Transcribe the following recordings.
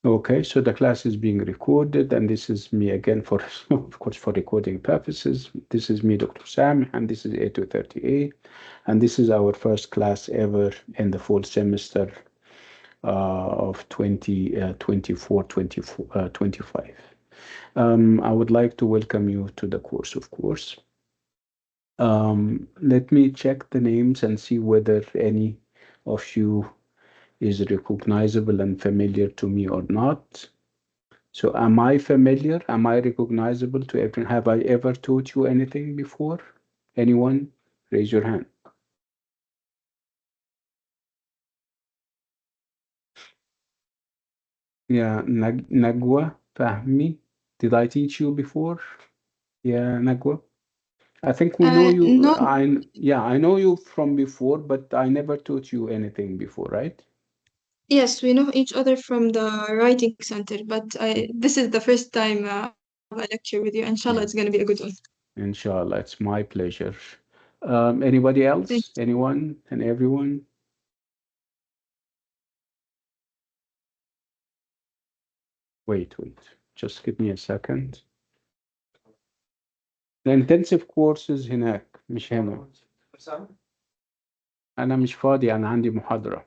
Okay, so the class is being recorded, and this is me again for, of course, for recording purposes. This is me, Dr. Sam, and this is A230A, and this is our first class ever in the fall semester of 2024, 25. I would like to welcome you to the course, of course. Let me check the names and see whether any of you is recognizable and familiar to me or not. So am I familiar? Am I recognizable to everyone? Have I ever taught you anything before? Anyone? Raise your hand. Yeah, Nagwa, Fahmi. Did I teach you before? Yeah, Nagwa. I think we know you. No, Yeah, I know you from before, but I never taught you anything before, right? yes, we know each other from the writing center, but this is the first time I have a lecture with you. Inshallah, it's Yeah, gonna be a good one. inshallah, it's my pleasure. Anybody Thank else? Anyone and everyone? Wait. Just give me a second. The intensive courses هناك مش هنا. أنا مش فاضي، أنا عندي محاضرة.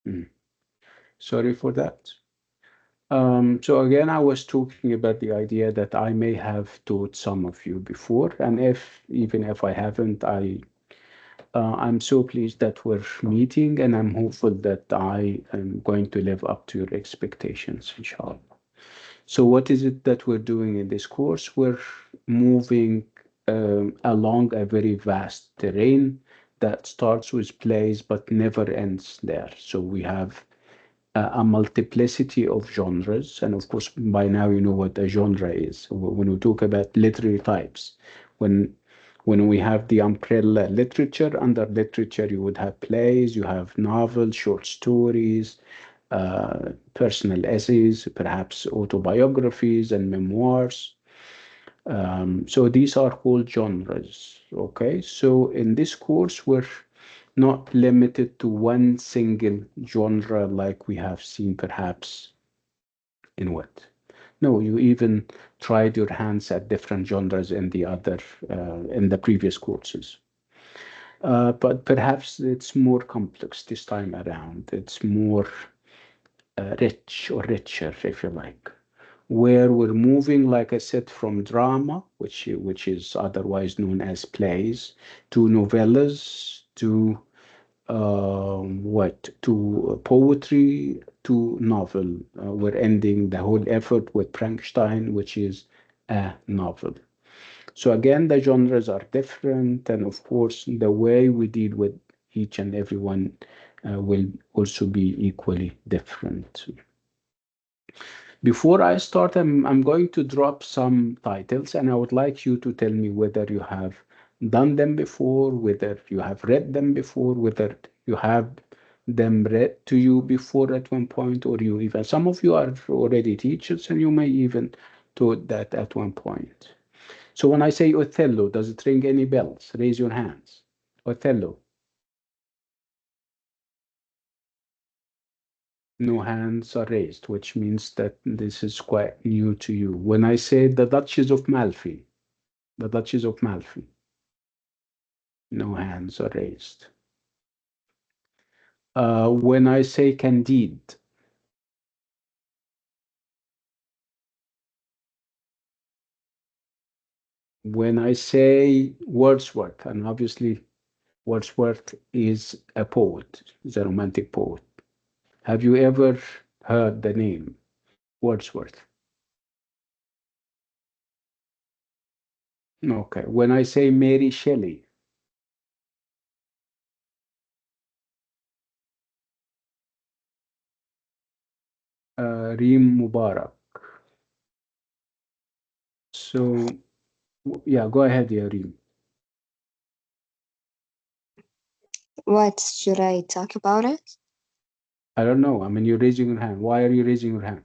Mm. Sorry for that. So again, I was talking about the idea that I may have taught some of you before, and even if I haven't, I'm so pleased that we're meeting, and I'm hopeful that I am going to live up to your expectations, inshallah. So what is it that we're doing in this course? We're moving along a very vast terrain that starts with plays but never ends there. So we have a multiplicity of genres, and of course, by now you know what a genre is. When we talk about literary types, when when we have the umbrella literature, under literature you would have plays, you have novels, short stories, personal essays, perhaps autobiographies and memoirs. So these are called genres. Okay, so in this course, we're not limited to one single genre like we have seen perhaps in what? No, you even tried your hands at different genres in in the previous courses. But perhaps it's more complex this time around. It's more rich or richer, if you like, where we're moving, like I said, from drama, which is otherwise known as plays, to novellas, to to poetry, to novel. We're ending the whole effort with Frankenstein, which is a novel. So again, the genres are different, and of course, the way we deal with each and every one will also be equally different. Before I start, I'm going to drop some titles, and I would like you to tell me whether you have done them before, whether you have read them before, whether you have them read to you before at one point, or you even, some of you are already teachers, and you may even taught that at one point. So when I say Othello, does it ring any bells? Raise your hands. Othello. No hands are raised, which means that this is quite new to you. When I say the Duchess of Malfi, the Duchess of Malfi, no hands are raised. When I say Candide, when I say Wordsworth, and obviously Wordsworth is a poet, is a romantic poet. Have you ever heard the name Wordsworth? Okay. When I say Mary Shelley, Reem Mubarak. So, yeah, go ahead, yeah, Reem. What should I talk about it? I don't know. I mean, you're raising your hand. Why are you raising your hand?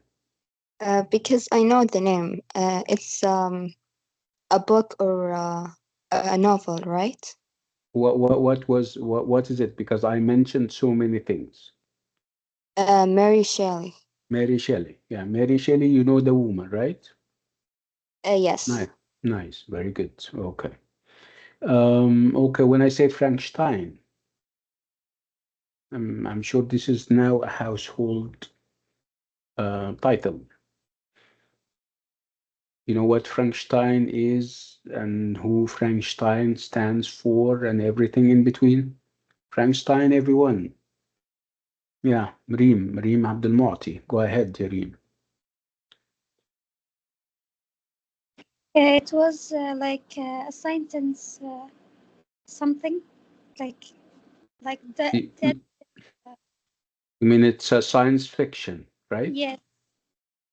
Because I know the name. It's a book or a novel, right? What is it? Because I mentioned so many things. Mary Shelley. Mary Shelley. Yeah, Mary Shelley, you know the woman, right? Yes. Nice. Nice. Very good. Okay. Okay, when I say Frankenstein, I'm sure this is now a household title. You know what Frankenstein is and who Frankenstein stands for and everything in between? Frankenstein, everyone. Yeah, Reem Abdul Mu'ti. Go ahead, Reem. It was like a sentence, something like You that. mean it's a science fiction, right? Yes,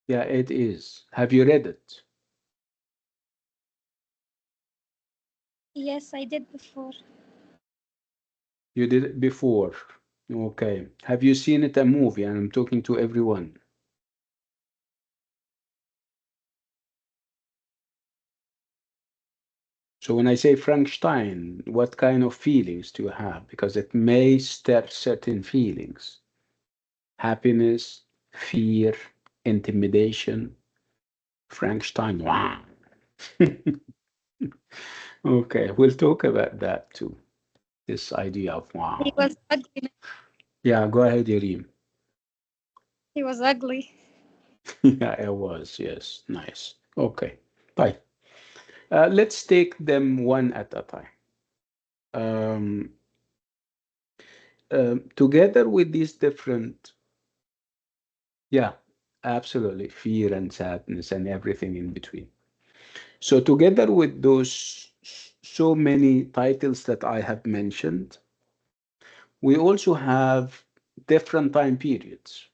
Yeah, it is. Have you read it? yes, I did before. You did it before. Okay. Have you seen it a movie? And I'm talking to everyone. So when I say Frankenstein, what kind of feelings do you have? Because it may stir certain feelings. Happiness, fear, intimidation. Frankenstein. Wow. Okay, we'll talk about that too. This idea of He wow. was ugly. Yeah, go ahead, Yarim. He was ugly. Yeah, it was. Yes, nice. Okay, bye. Let's take them one at a time. Um, Together with these different, yeah, absolutely, fear and sadness and everything in between. So, together with those so many titles that I have mentioned, we also have different time periods.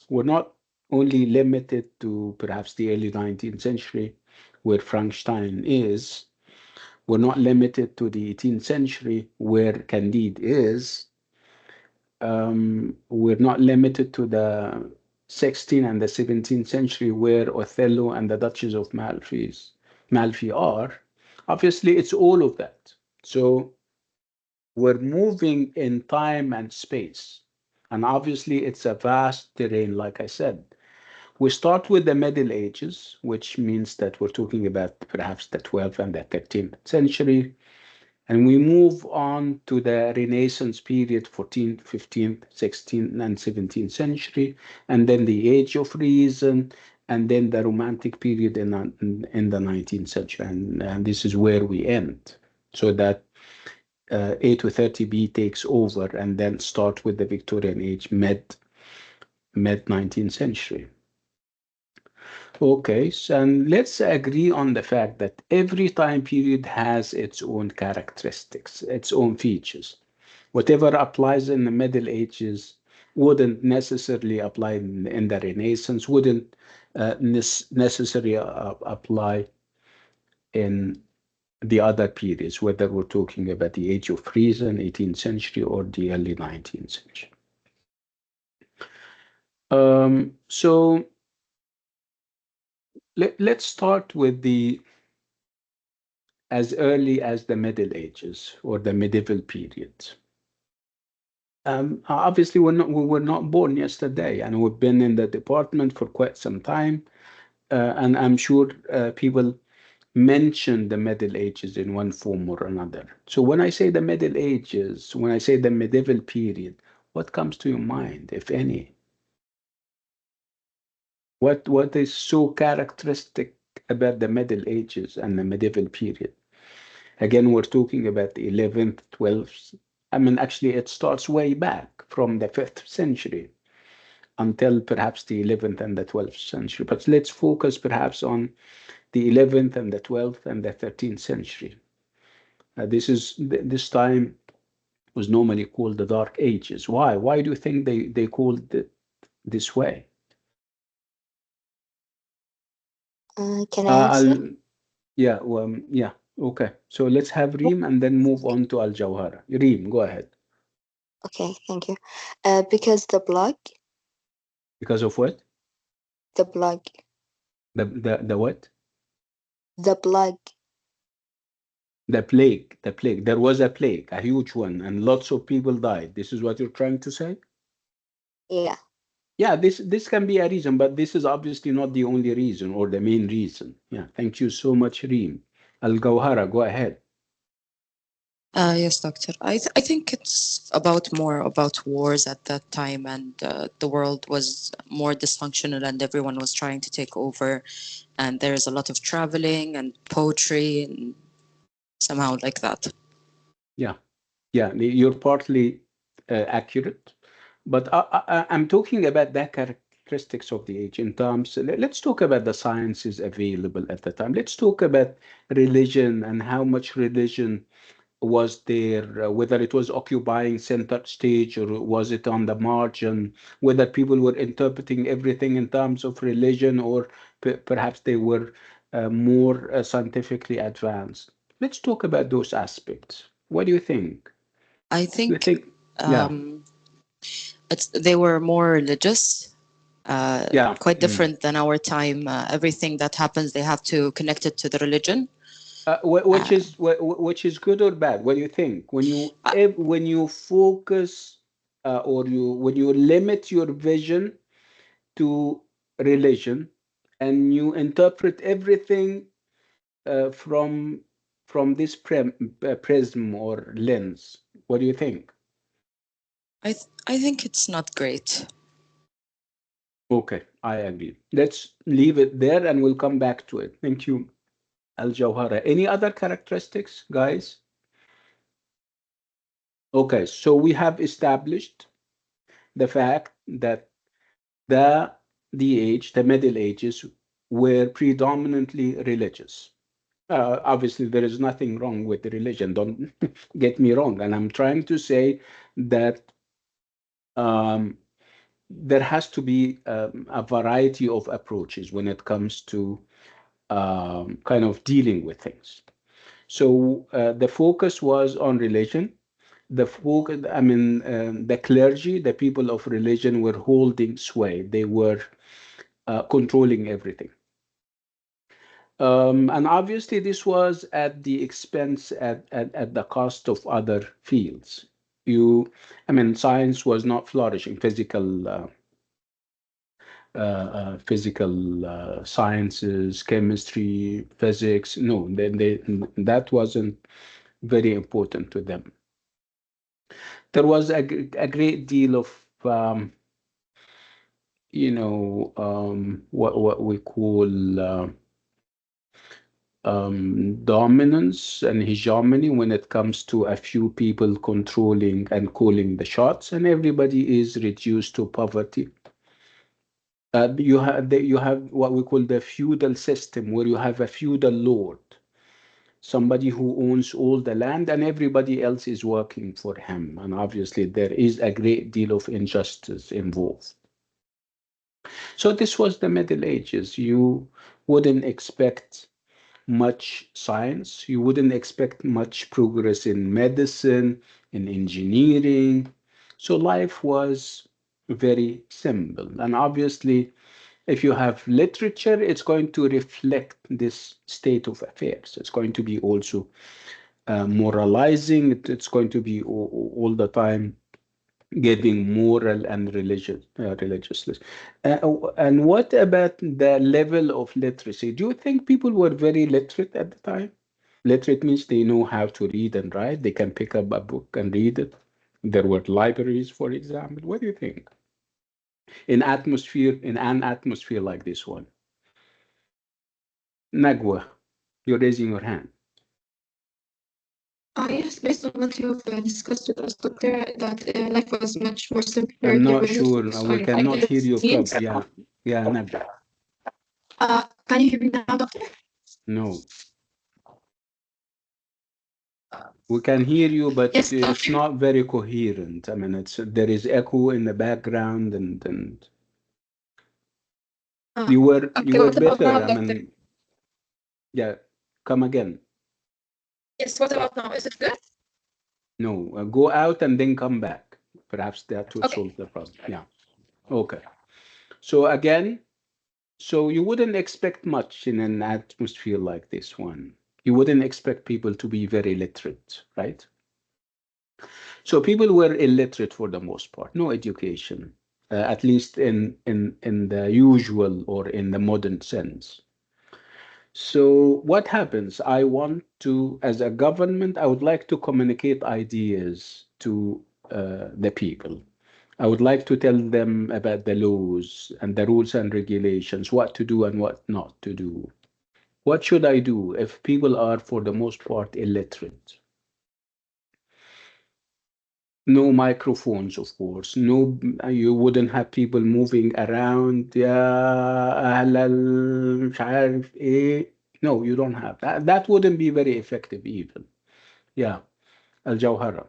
We're not only limited to perhaps the early 19th century, where Frankenstein is. We're not limited to the 18th century, where Candide is. We're not limited to the 16th and the 17th century, where Othello and the Duchess of Malfi are. Obviously, it's all of that. So we're moving in time and space. And obviously, it's a vast terrain, like I said. We start with the Middle Ages, which means that we're talking about perhaps the 12th and the 13th century. And we move on to the Renaissance period, 14th, 15th, 16th, and 17th century, and then the Age of Reason, and then the Romantic period in the 19th century. And this is where we end. So that A230B takes over and then start with the Victorian age, mid 19th century. Okay, so and let's agree on the fact that every time period has its own characteristics, its own features. Whatever applies in the Middle Ages wouldn't necessarily apply in the Renaissance, wouldn't necessarily apply in the other periods, whether we're talking about the Age of Reason, 18th century, or the early 19th century. So let's start with the as early as the Middle Ages or the medieval period. Obviously, we were not born yesterday, and we've been in the department for quite some time. And I'm sure people mention the Middle Ages in one form or another. So when I say the Middle Ages, when I say the medieval period, what comes to your mind, if any? What is so characteristic about the Middle Ages and the medieval period? Again, we're talking about the 11th, 12th. I mean, actually, it starts way back from the 5th century until perhaps the 11th and the 12th century. But let's focus perhaps on the 11th and the 12th and the 13th century. This time was normally called the Dark Ages. Why? Why do you think they called it this way? Can I answer? Yeah, yeah. Okay. So let's have Reem and then move on to Al Jawhara. Reem, go ahead. Okay, thank you. Because Because of what? the blog, The what? the blog. The plague, the plague. There was a plague, a huge one, and lots of people died. This is what you're trying to say? Yeah. Yeah, this can be a reason, but this is obviously not the only reason or the main reason. Yeah, thank you so much, Reem. Al Gawhara, go ahead. Yes, doctor. I think it's about more about wars at that time, and the world was more dysfunctional, and everyone was trying to take over, and there's a lot of traveling and poetry, and somehow like that. Yeah, yeah, you're partly accurate, but I'm talking about the characteristics of the age in terms. Let's talk about the sciences available at the time. Let's talk about religion and how much religion was there, whether it was occupying center stage or was it on the margin, whether people were interpreting everything in terms of religion or perhaps they were more scientifically advanced. Let's talk about those aspects. What do you think? I You think think, yeah, they were more religious, yeah, quite different than our time. Everything that happens, they have to connect it to the religion. which is which is good or bad? What do you think? Uh, When you focus or you when you limit your vision to religion and you interpret everything from this prism or lens, what do you think? I think it's not great. Okay, I agree. Let's leave it there and we'll come back to it. Thank you, Al Jawhara. Any other characteristics, guys? Okay, so we have established the fact that the the Middle Ages, were predominantly religious. Obviously, there is nothing wrong with the religion. Don't get me wrong. And I'm trying to say that um, there has to be a variety of approaches when it comes to kind of dealing with things. So the focus was on religion. The focus, I mean, the clergy, the people of religion were holding sway. They were controlling everything. And obviously, this was at the expense, at the cost of other fields. I mean, science was not flourishing. Physical sciences, chemistry, physics. No, that wasn't very important to them. There was a great deal of what we call dominance and hegemony when it comes to a few people controlling and calling the shots, and everybody is reduced to poverty. You have what we call the feudal system, where you have a feudal lord, somebody who owns all the land, and everybody else is working for him. And obviously, there is a great deal of injustice involved. So this was the Middle Ages. You wouldn't expect much science. You wouldn't expect much progress in medicine, in engineering. So life was very simple. And obviously, if you have literature, it's going to reflect this state of affairs. It's going to be also moralizing. It's going to be all the time giving moral and religiousness. And what about the level of literacy? Do you think people were very literate at the time? Literate means they know how to read and write. They can pick up a book and read it. There were libraries, for example. What do you think? In an atmosphere like this one. Nagwa, you're raising your hand. Yes, based on what you've discussed with us, Doctor, that life was much more simpler. I'm There not were sure. focus We on cannot hear you needs. properly. Yeah, yeah, Nagwa. Can you hear me now, Doctor? No. We can hear you, but Yes, it's Doctor. not very coherent. I mean, there is echo in the background, and Okay, you were what about now, better. I Doctor? mean, yeah, come again. Yes, what about now? Is it good? No, go out and then come back. Perhaps that would Okay. solve the problem. Yeah. Okay. So again, so you wouldn't expect much in an atmosphere like this one. You wouldn't expect people to be very literate, right? So people were illiterate for the most part, no education, at least in the usual or in the modern sense. So what happens? I want to, as a government, I would like to communicate ideas to the people. I would like to tell them about the laws and the rules and regulations, what to do and what not to do. What should I do if people are, for the most part, illiterate? No microphones, of course. No, you wouldn't have people moving around. يا أهل مش عارف إيه. No, you don't have that. That wouldn't be very effective even. Yeah, الجوهرة.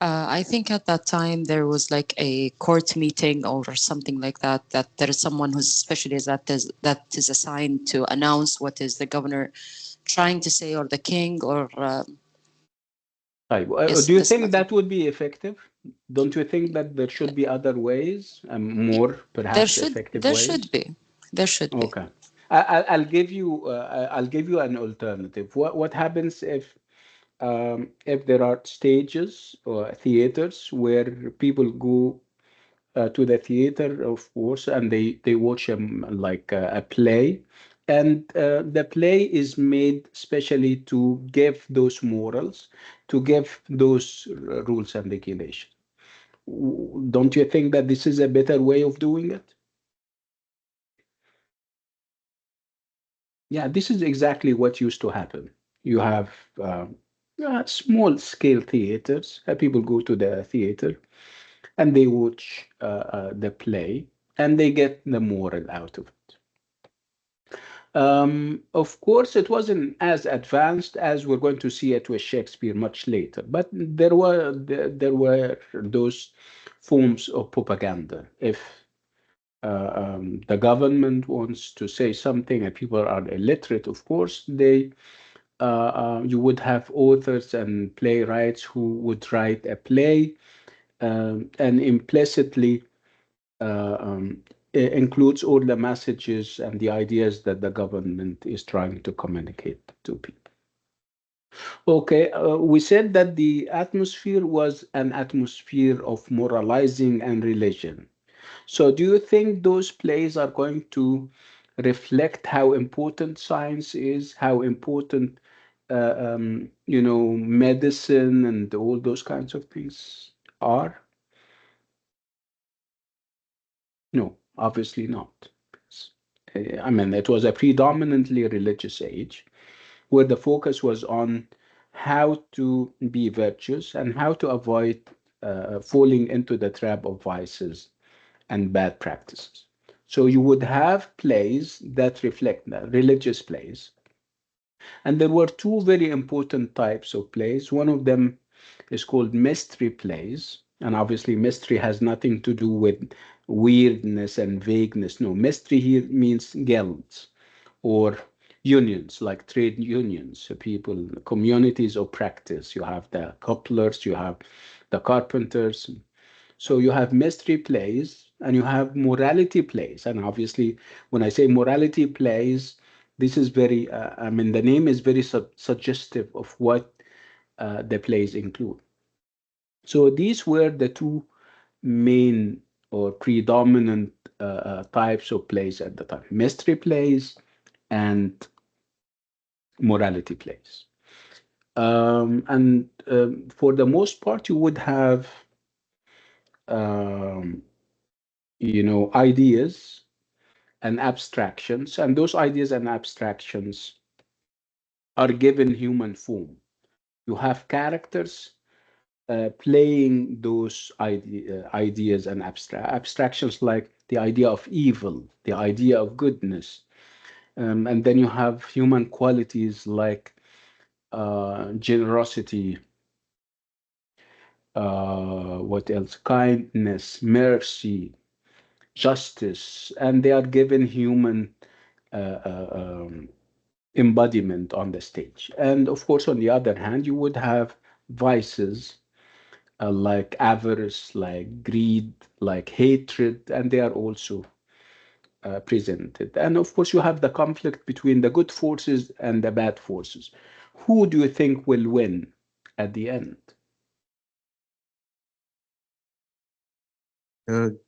I think at that time there was like a court meeting or something like that. That there is someone who's especially that is assigned to announce what is the governor trying to say, or the king, or طيب, yes, do you this think method. that would be effective? Don't you think that there should be other ways, more There perhaps should effective there should ways? be there should be. Okay. I'll give you an alternative. What happens if there are stages or theaters where people go to the theater, of course, and they watch like a play, and the play is made specially to give those morals, to give those rules and regulations. Don't you think that this is a better way of doing it? Yeah, this is exactly what used to happen. You have small scale theaters. People go to the theater and they watch the play and they get the moral out of it. Of course, it wasn't as advanced as we're going to see it with Shakespeare much later, but there were those forms of propaganda. If the government wants to say something and people are illiterate, of course, you would have authors and playwrights who would write a play and implicitly includes all the messages and the ideas that the government is trying to communicate to people. Okay, we said that the atmosphere was an atmosphere of moralizing and religion. So, do you think those plays are going to reflect how important science is, how important, medicine and all those kinds of things are? No, obviously not. I mean, it was a predominantly religious age where the focus was on how to be virtuous and how to avoid falling into the trap of vices and bad practices. So you would have plays that reflect that, religious plays. And there were two very important types of plays. One of them is called mystery plays. And obviously, mystery has nothing to do with weirdness and vagueness. No, mystery here means guilds or unions, like trade unions, so people, communities of practice. You have the couplers, you have the carpenters. So you have mystery plays and you have morality plays. And obviously, when I say morality plays, this is very, I mean, the name is very suggestive of what the plays include. So these were the two main or predominant types of plays at the time: mystery plays and morality plays. And for the most part, you would have, um, ideas and abstractions, and those ideas and abstractions are given human form. You have characters playing those ideas and abstractions, like the idea of evil, the idea of goodness, and then you have human qualities like generosity, what else? Kindness, mercy, justice, and they are given human uh, uh, um, embodiment on the stage. And of course, on the other hand, you would have vices like avarice, like greed, like hatred, and they are also presented. And of course, you have the conflict between the good forces and the bad forces. Who do you think will win at the end? Good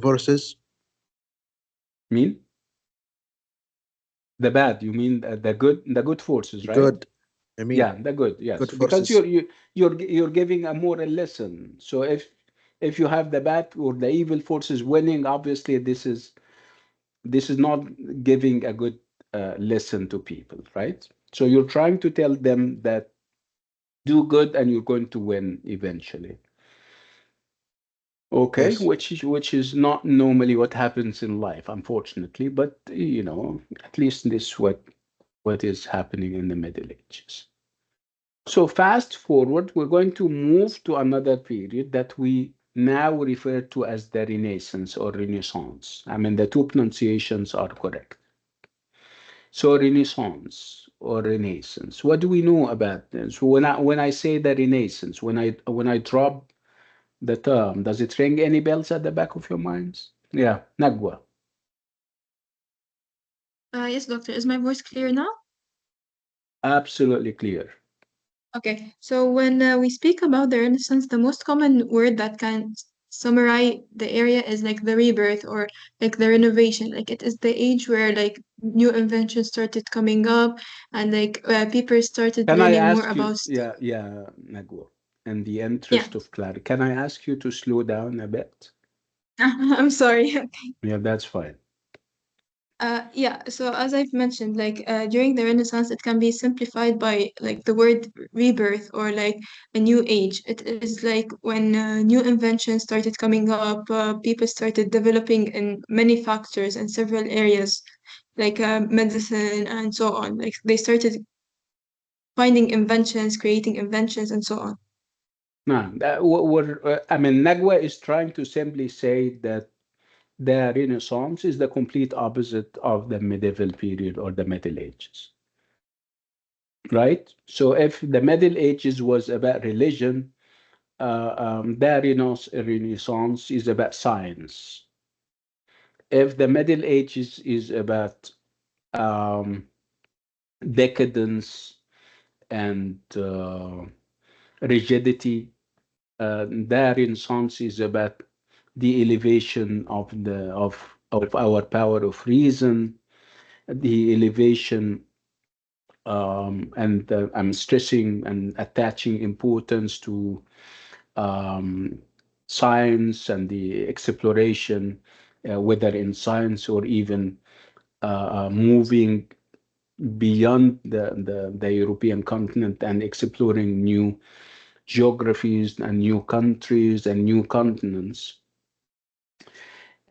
versus Mean the bad? You mean the good forces, right? good. I mean, Yeah, the good. Yes, good because forces. you're giving a moral lesson. So if you have the bad or the evil forces winning, obviously this is not giving a good lesson to people, right? So you're trying to tell them that do good and you're going to win eventually. Okay, Yes. which is not normally what happens in life, unfortunately, but at least this is what is happening in the Middle Ages. So fast forward, we're going to move to another period that we now refer to as the Renaissance or Renaissance. I mean, the two pronunciations are correct. So Renaissance or Renaissance. What do we know about this? When I say the Renaissance, when I drop the term, does it ring any bells at the back of your minds? Yeah, Nagwa. Yes, doctor. Is my voice clear now? Absolutely clear. Okay. So when we speak about the Renaissance, the most common word that can summarize the area is like the rebirth or like the renovation. Like it is the age where like new inventions started coming up and like people started Can I learning more ask you, about. yeah, Nagwa, in the Yeah. interest of clarity, can I ask you to slow down a bit? I'm sorry. Yeah, that's fine. Yeah, so as I've mentioned, like during the Renaissance, it can be simplified by like the word rebirth or like a new age. It is like when new inventions started coming up, people started developing in many factors and several areas, like medicine and so on. Like they started finding inventions, creating inventions, and so on. No, I mean, Nagwa is trying to simply say that the Renaissance is the complete opposite of the medieval period or the Middle Ages, right? So if the Middle Ages was about religion, the Renaissance is about science. If the Middle Ages is about um, decadence and rigidity, the Renaissance is about the elevation of our power of reason, the elevation, and I'm stressing and attaching importance to um, science and the exploration, whether in science or even moving beyond the European continent and exploring new geographies and new countries and new continents.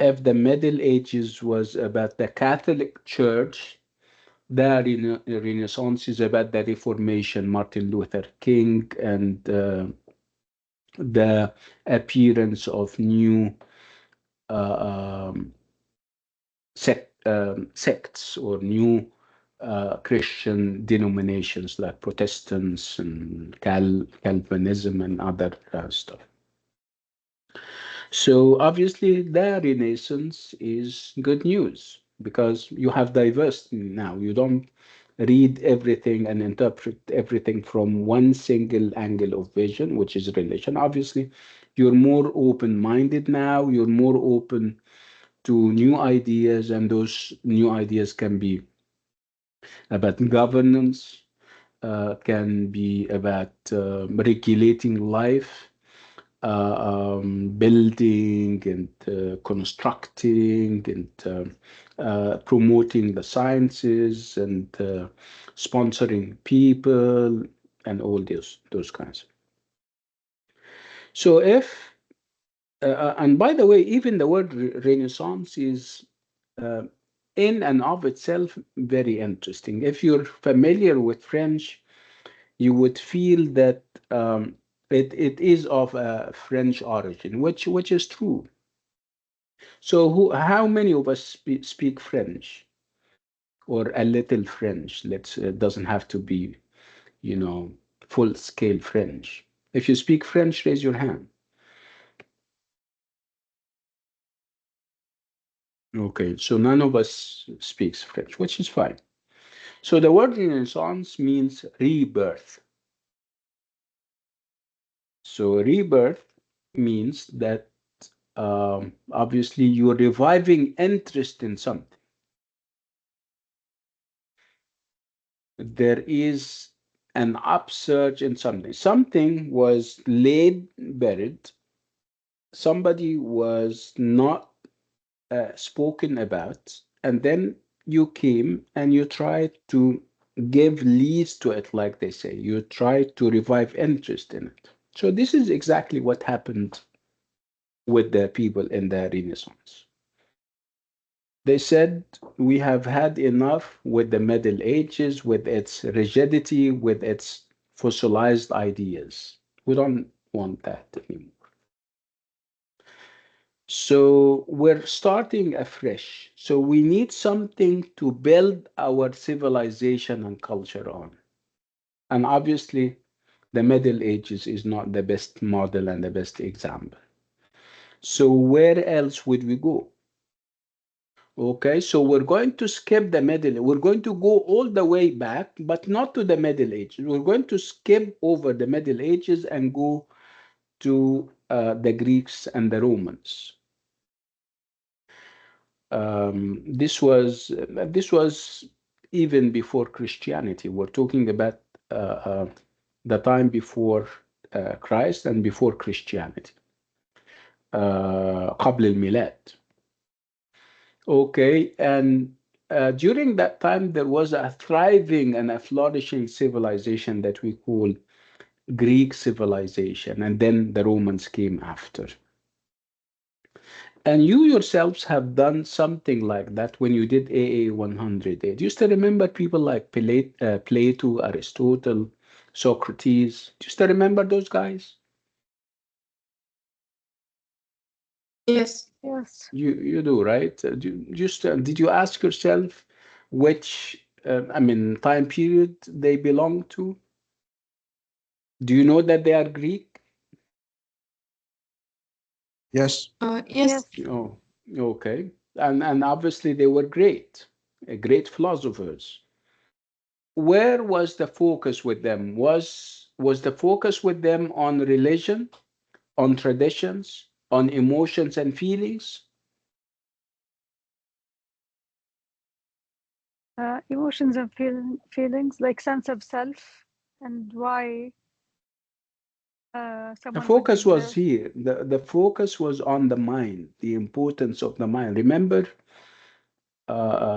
If the Middle Ages was about the Catholic Church, the Renaissance is about the Reformation, Martin Luther King, and the appearance of new uh, sects or new Christian denominations like Protestants and Calvinism and other stuff. So obviously, the Renaissance is good news because you have diversity now. You don't read everything and interpret everything from one single angle of vision, which is religion. Obviously, you're more open-minded now. You're more open to new ideas, and those new ideas can be about governance, can be about regulating life, building and constructing and promoting the sciences and sponsoring people and all those kinds. So if and by the way, even the word Renaissance is uh, in and of itself very interesting. If you're familiar with French, you would feel that it is of a French origin, which is true. So how many of us speak French or a little French? Let's doesn't have to be you know full scale French. If you speak French, raise your hand. Okay, so none of us speaks French, which is fine. So the word Renaissance means rebirth. So rebirth means that obviously you're reviving interest in something. There is an upsurge in something. Something was laid buried. Somebody was not spoken about, and then you came and you tried to give leads to it, like they say. You tried to revive interest in it. So this is exactly what happened with the people in the Renaissance. They said, we have had enough with the Middle Ages, with its rigidity, with its fossilized ideas. We don't want that anymore. So we're starting afresh. So we need something to build our civilization and culture on. And obviously, the Middle Ages is not the best model and the best example. So where else would we go? Okay, so we're going to skip the Middle. We're going to go all the way back, but not to the Middle Ages. We're going to skip over the Middle Ages and go to the Greeks and the Romans. This was even before Christianity. We're talking about the time before Christ and before Christianity. قبل الميلاد. Okay, and during that time, there was a thriving and a flourishing civilization that we call Greek civilization, and then the Romans came after. And you yourselves have done something like that when you did AA 108. Do you still remember people like Plato, Aristotle, Socrates? Do you still remember those guys? Yes. Yes. You do, right? Did you ask yourself which time period they belong to? Do you know that they are Greek? Yes. Yes. Yes. Oh, okay. And obviously they were great philosophers. Where was the focus with them? Was the focus with them on religion, on traditions, on emotions and feelings? Emotions and feelings, like sense of self and why The someone would focus was exist. here. The focus was on the mind, the importance of the mind. Remember,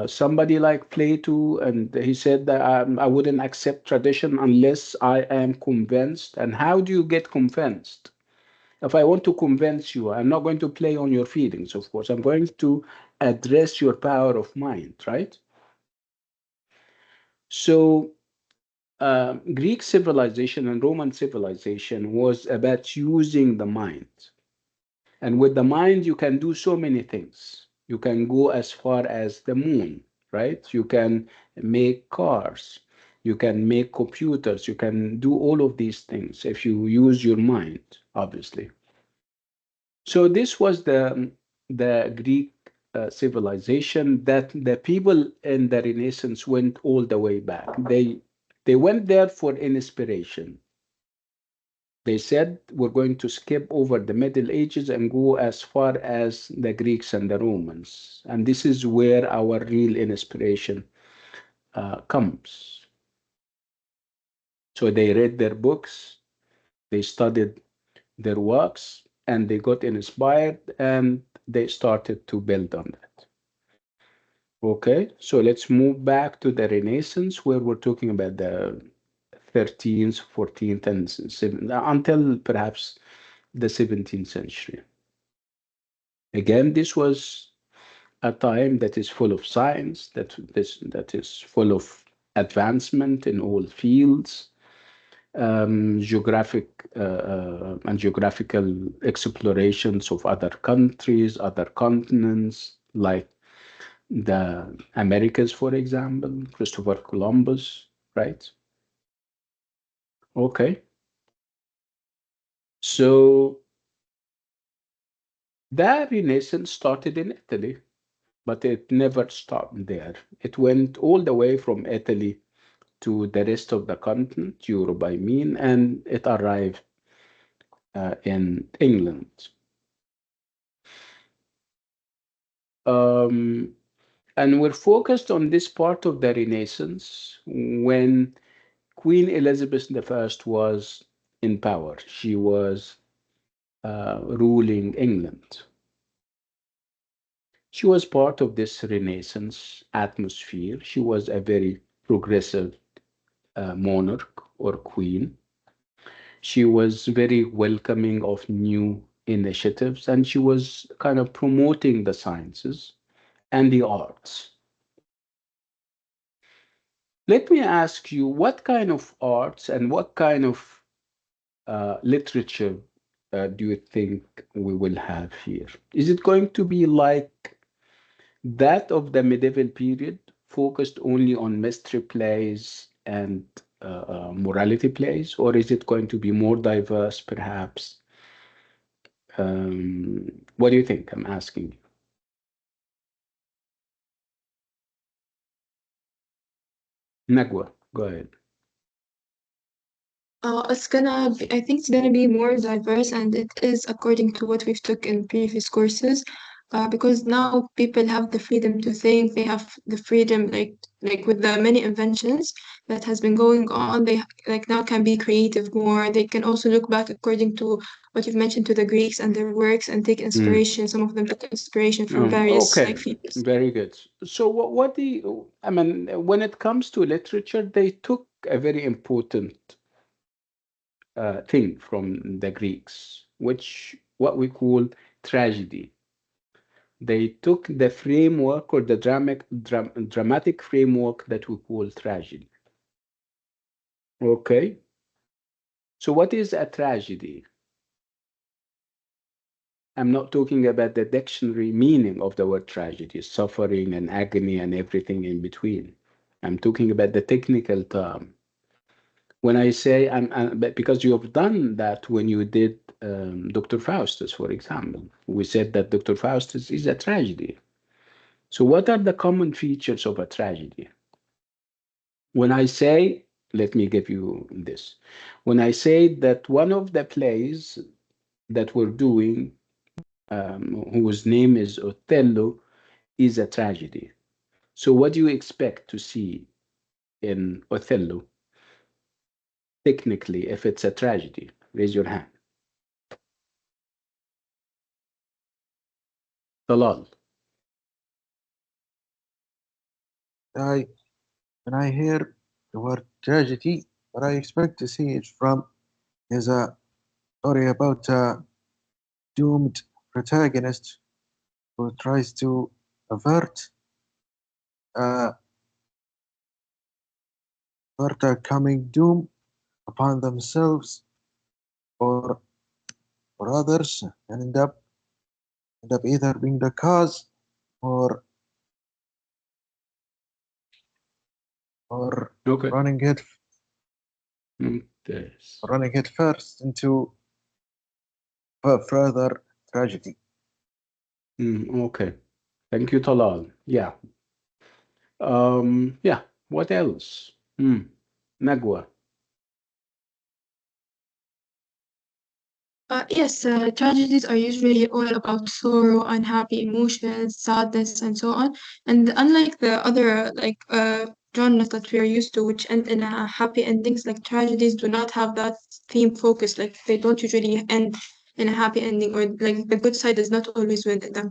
somebody like Plato, and he said that I wouldn't accept tradition unless I am convinced. And how do you get convinced? If I want to convince you, I'm not going to play on your feelings, of course. I'm going to address your power of mind, right? So, Greek civilization and Roman civilization was about using the mind. And with the mind, you can do so many things. You can go as far as the moon, right? You can make cars. You can make computers. You can do all of these things if you use your mind, obviously. So this was the Greek civilization that the people in the Renaissance went all the way back. They went there for inspiration. They said, we're going to skip over the Middle Ages and go as far as the Greeks and the Romans. And this is where our real inspiration comes. So they read their books, they studied their works, and they got inspired and they started to build on that. Okay, so let's move back to the Renaissance where we're talking about the 13th, 14th, and until perhaps the 17th century. Again, this was a time that is full of science, that is full of advancement in all fields, geographical explorations of other countries, other continents, like the Americas, for example, Christopher Columbus, right? Okay. So that Renaissance started in Italy. but it never stopped there. It went all the way from Italy to the rest of the continent, Europe, I mean, and it arrived in England. Um, and we're focused on this part of the Renaissance when Queen Elizabeth I was in power. She was ruling England. She was part of this Renaissance atmosphere. She was a very progressive monarch or queen. She was very welcoming of new initiatives, and she was kind of promoting the sciences and the arts. Let me ask you, what kind of arts and what kind of literature do you think we will have here? Is it going to be like that of the medieval period, focused only on mystery plays and morality plays, or is it going to be more diverse, perhaps? What do you think? I'm asking you. Nagwa, go ahead. I think it's gonna be more diverse, and it is according to what we've took in previous courses. Because now people have the freedom to think, they have the freedom, like with the many inventions that has been going on, they like now can be creative more. They can also look back according to what you've mentioned to the Greeks and their works and take inspiration. Some of them took inspiration from various Okay, like fields. very good. So what do you, I mean, when it comes to literature, they took a very important thing from the Greeks, which what we call tragedy. They took the framework or the dramatic framework that we call tragedy. Okay. So what is a tragedy? I'm not talking about the dictionary meaning of the word tragedy, suffering and agony and everything in between. I'm talking about the technical term. When I say, but because you have done that when you did Dr. Faustus, for example, we said that Dr. Faustus is a tragedy. So, what are the common features of a tragedy? When I say, let me give you this. When I say that one of the plays that we're doing, whose name is Othello, is a tragedy. So, what do you expect to see in Othello, technically, if it's a tragedy? Raise your hand. Talal. I when I hear the word tragedy, what I expect to see it from is a story about a doomed protagonist who tries to avert uh, a coming doom upon themselves or others, and end up either being the cause or or Okay. running it Yes. running it first into further tragedy. Okay. Thank you, Talal. Yeah. Yeah. What else? Nagwa. Yes, tragedies are usually all about sorrow, unhappy emotions, sadness, and so on. And unlike the other genres that we are used to, which end in happy endings, like tragedies do not have that theme focus. Like they don't usually end in a happy ending, or like the good side does not always win in them.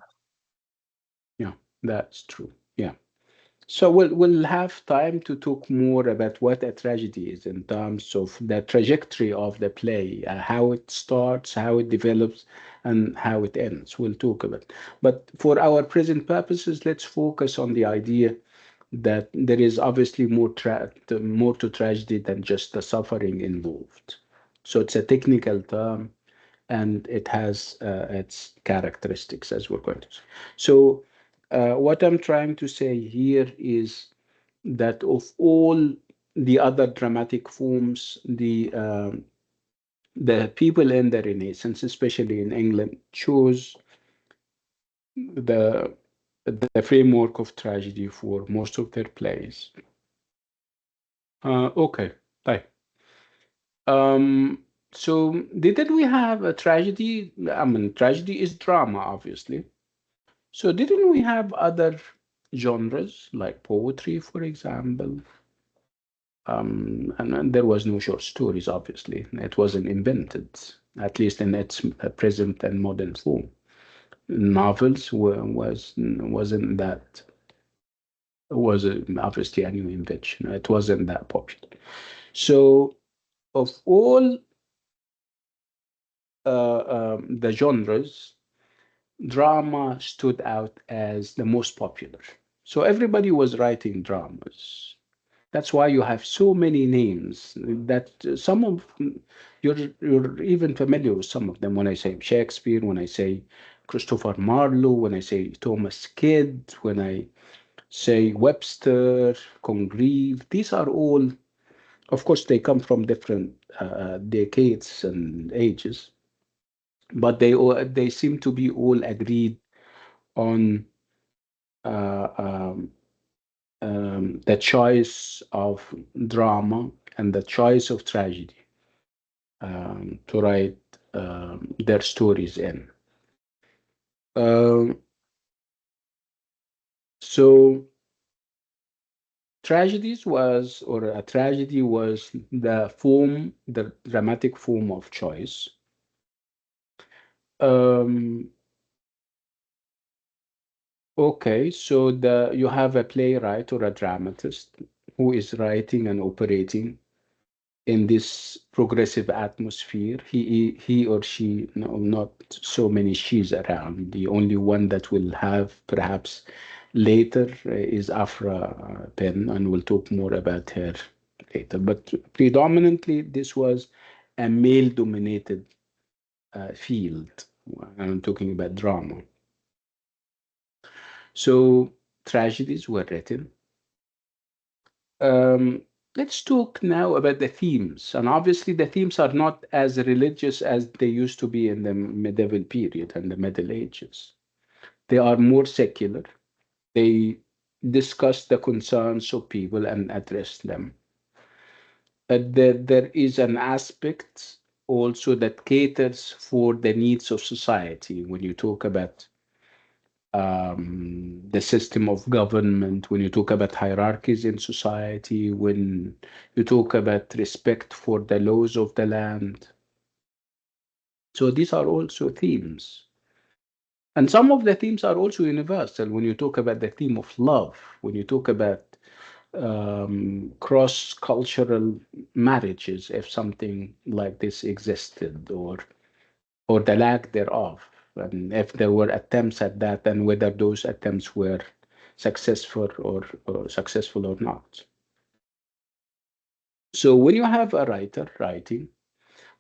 Yeah, that's true. Yeah. So we'll have time to talk more about what a tragedy is in terms of the trajectory of the play, how it starts, how it develops, and how it ends. We'll talk about it. But for our present purposes, let's focus on the idea that there is obviously more to tragedy than just the suffering involved. So it's a technical term, and it has its characteristics, as we're going to see. So what I'm trying to say here is that of all the other dramatic forms, the people in the Renaissance, especially in England, chose the the framework of tragedy for most of their plays. Okay, طيب. So didn't we have a tragedy? I mean, tragedy is drama, obviously. So didn't we have other genres like poetry, for example? And there was no short stories, obviously. It wasn't invented, at least in its present and modern form. Novels wasn't that was obviously a new invention. It wasn't that popular. So of all the genres, drama stood out as the most popular. So everybody was writing dramas. That's why you have so many names that some of you're even familiar with some of them. When I say Shakespeare, when I say Christopher Marlowe, when I say Thomas Kidd, when I say Webster, Congreve, these are all, of course, they come from different decades and ages, but they seem to be all agreed on uh, um, the choice of drama and the choice of tragedy to write their stories in. Um, so a tragedy was the dramatic form of choice. Um, okay, so you have a playwright or a dramatist who is writing and operating in this progressive atmosphere. He or she, no, not so many she's around. The only one that will have perhaps later is Afra Penn, and we'll talk more about her later. But predominantly, this was a male-dominated field. I'm talking about drama. So tragedies were written. Um, let's talk now about the themes. And obviously, the themes are not as religious as they used to be in the medieval period and the Middle Ages. They are more secular. They discuss the concerns of people and address them. There is an aspect also that caters for the needs of society when you talk about the system of government, when you talk about hierarchies in society, when you talk about respect for the laws of the land. So these are also themes. And some of the themes are also universal. When you talk about the theme of love, when you talk about cross-cultural marriages, if something like this existed, or the lack thereof, and if there were attempts at that, and whether those attempts were successful or successful or not. So when you have a writer writing,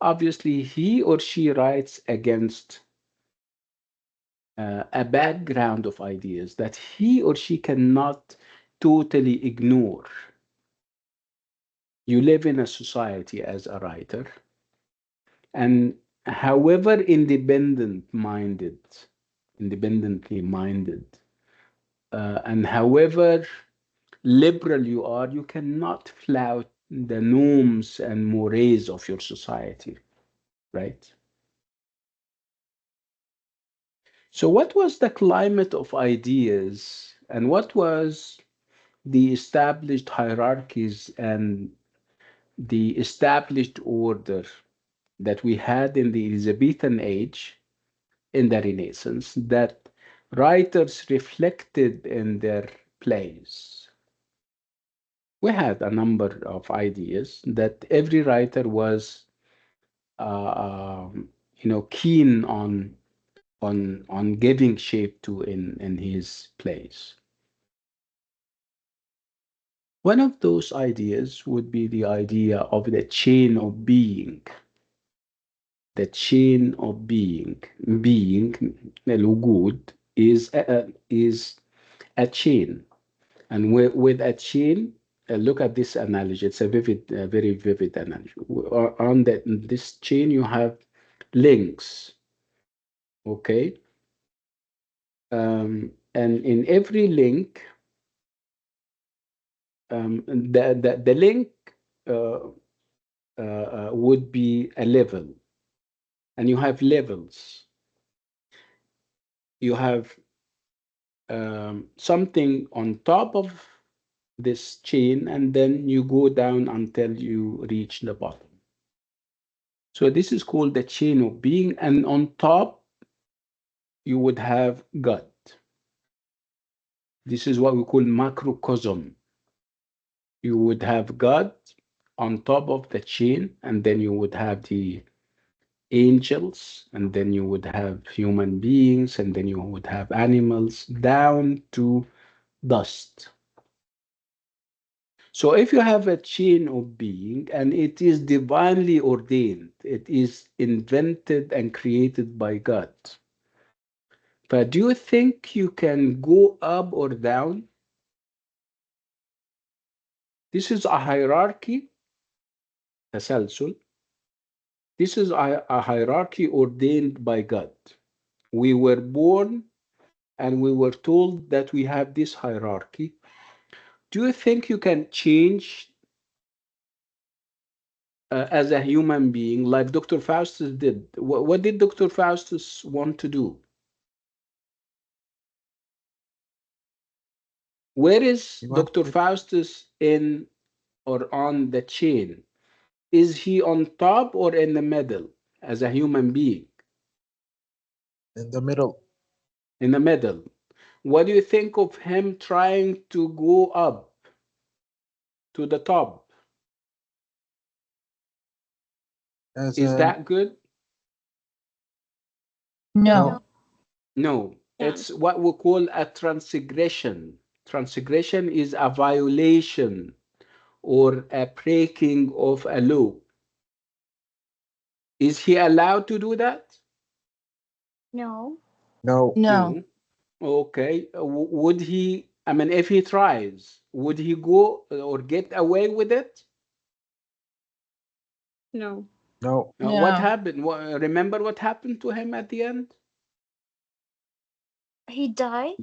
obviously he or she writes against a background of ideas that he or she cannot totally ignore. You live in a society as a writer, and however independently minded, and however liberal you are, you cannot flout the norms and mores of your society, right? So, what was the climate of ideas, and what was the established hierarchies and the established order that we had in the Elizabethan age, in the Renaissance, that writers reflected in their plays? We had a number of ideas that every writer was, keen on giving shape to in his plays. One of those ideas would be the idea of the chain of being. The chain of being. Being, الوجود, is a chain. And with a chain, look at this analogy. It's a very vivid analogy. On this chain, you have links. Okay. And in every link, the link uh, would be a level, and you have levels. You have something on top of this chain, and then you go down until you reach the bottom. So this is called the chain of being, and on top you would have God. This is what we call macrocosm. You would have God on top of the chain, and then you would have the angels, and then you would have human beings, and then you would have animals down to dust. So if you have a chain of being and it is divinely ordained, it is invented and created by God. But do you think you can go up or down? This is a hierarchy, تسلسل. This is a hierarchy ordained by God. We were born and we were told that we have this hierarchy. Do you think you can change as a human being like Dr. Faustus did? What did Dr. Faustus want to do? Where is He Dr. wanted Faustus in or on the chain? Is he on top or in the middle as a human being? in the middle In the middle. What do you think of him trying to go up to the top? as Is a that good? No. No. Yeah. It's what we call a transgression. Transgression is a violation or a breaking of a law. Is he allowed to do that? No. no. No. No. Okay. Would he, I mean, if he tries, would he go or get away with it? No. No. What No. happened? Remember what happened to him at the end? He died.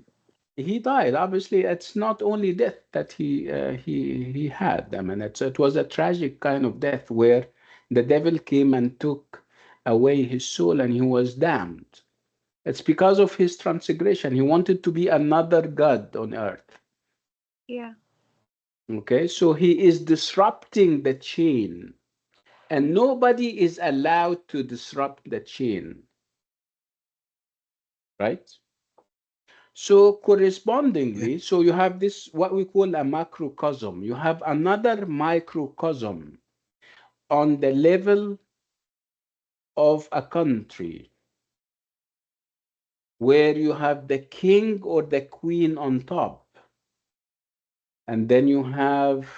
He died. Obviously, it's not only death that he had. I mean, it was a tragic kind of death where the devil came and took away his soul and he was damned. It's because of his transgression. He wanted to be another god on earth. Yeah. Okay, so he is disrupting the chain, and nobody is allowed to disrupt the chain, right? So Yeah. correspondingly, so you have this, what we call a macrocosm. You have another microcosm on the level of a country where you have the king or the queen on top. And then you have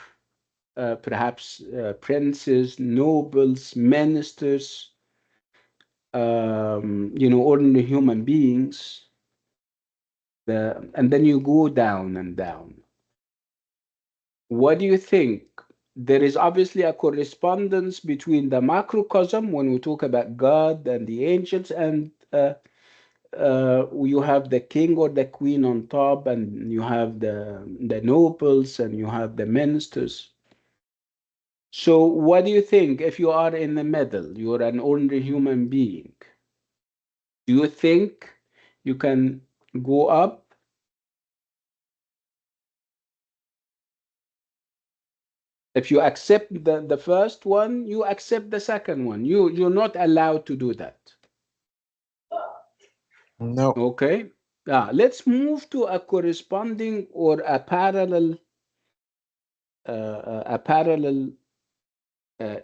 perhaps princes, nobles, ministers, ordinary human beings. And then you go down and down. What do you think? There is obviously a correspondence between the macrocosm when we talk about God and the angels, and you have the king or the queen on top, and you have the nobles, and you have the ministers. So, what do you think if you are in the middle? You're an ordinary human being. Do you think you can go up? If you accept the first one, you accept the second one. You're not allowed to do that. No. Okay. Let's move to a corresponding or a parallel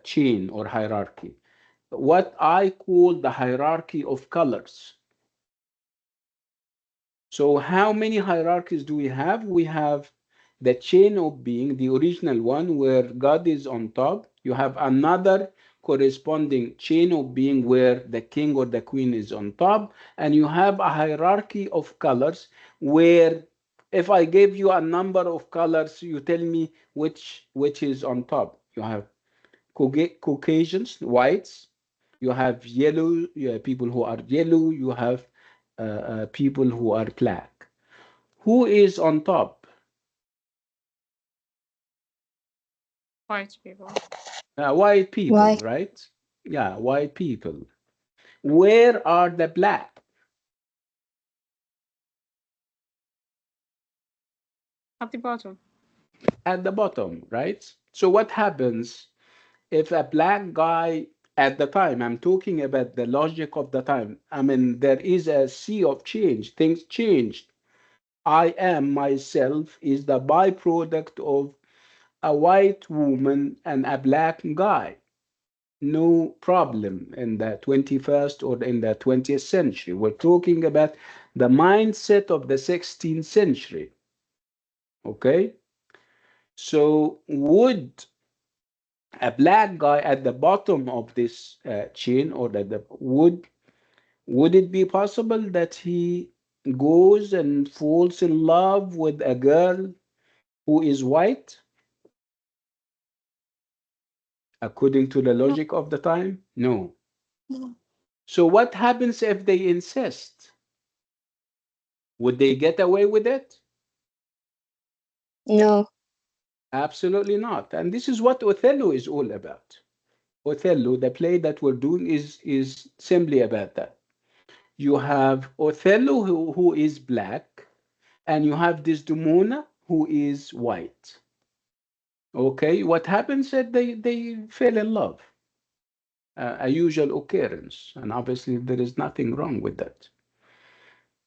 chain or hierarchy. What I call the hierarchy of colors. So how many hierarchies do we have? We have the chain of being, the original one where God is on top. You have another corresponding chain of being where the king or the queen is on top. And you have a hierarchy of colors where if I give you a number of colors, you tell me which is on top. You have Caucasians, whites. You have yellow, you have people who are yellow. You have people who are black. Who is on top? White people. White people, White. right? Yeah, white people. Where are the black? At the bottom. At the bottom, right? So what happens if a black guy at the time, I'm talking about the logic of the time. I mean, there is a sea of change, things changed. I am myself is the byproduct of a white woman and a black guy. No problem in the 21st or in the 20th century. We're talking about the mindset of the 16th century. Okay? So, would a black guy at the bottom of this chain, or that would it be possible that he goes and falls in love with a girl who is white, according to the No, logic of the time? No. no, So what happens if they insist? Would they get away with it? No. Absolutely not. And this is what Othello is all about. Othello, the play that we're doing, is simply about that. You have Othello who is black, and you have Desdemona who is white. Okay, what happens is they fell in love, a usual occurrence, and obviously there is nothing wrong with that.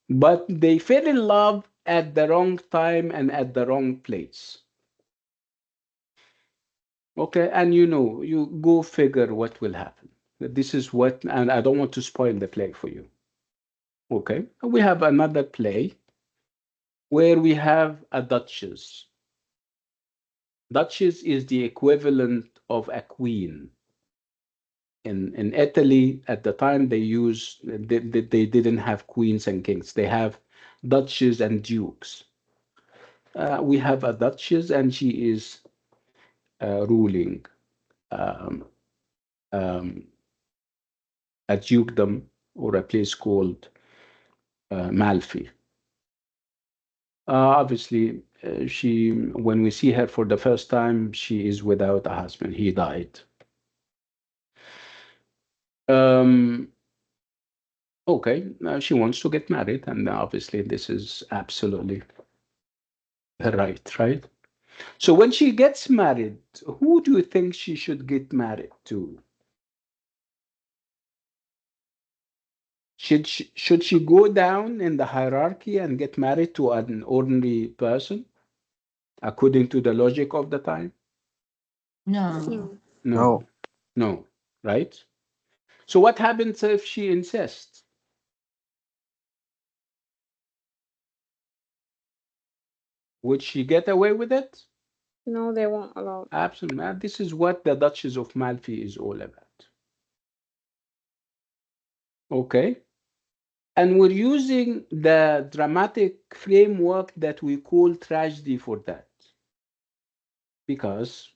But they fell in love at the wrong time and at the wrong place. Okay, and you go figure what will happen. This is what, and I don't want to spoil the play for you. Okay, we have another play where we have a duchess. Duchess is the equivalent of a queen. In Italy at the time they didn't have queens and kings. They have duchess and dukes. We have a duchess and she is ruling um, um, a dukedom or a place called Malfi. Obviously, she when we see her for the first time, she is without a husband. He died. Um, okay, she wants to get married, and obviously this is absolutely her right, right? So when she gets married, who do you think she should get married to? Should she go down in the hierarchy and get married to an ordinary person according to the logic of the time? No. no. No, No. no, right? So what happens if she insists? Would she get away with it? No, they won't allow. Absolutely. This is what the Duchess of Malfi is all about. Okay. And we're using the dramatic framework that we call tragedy for that, because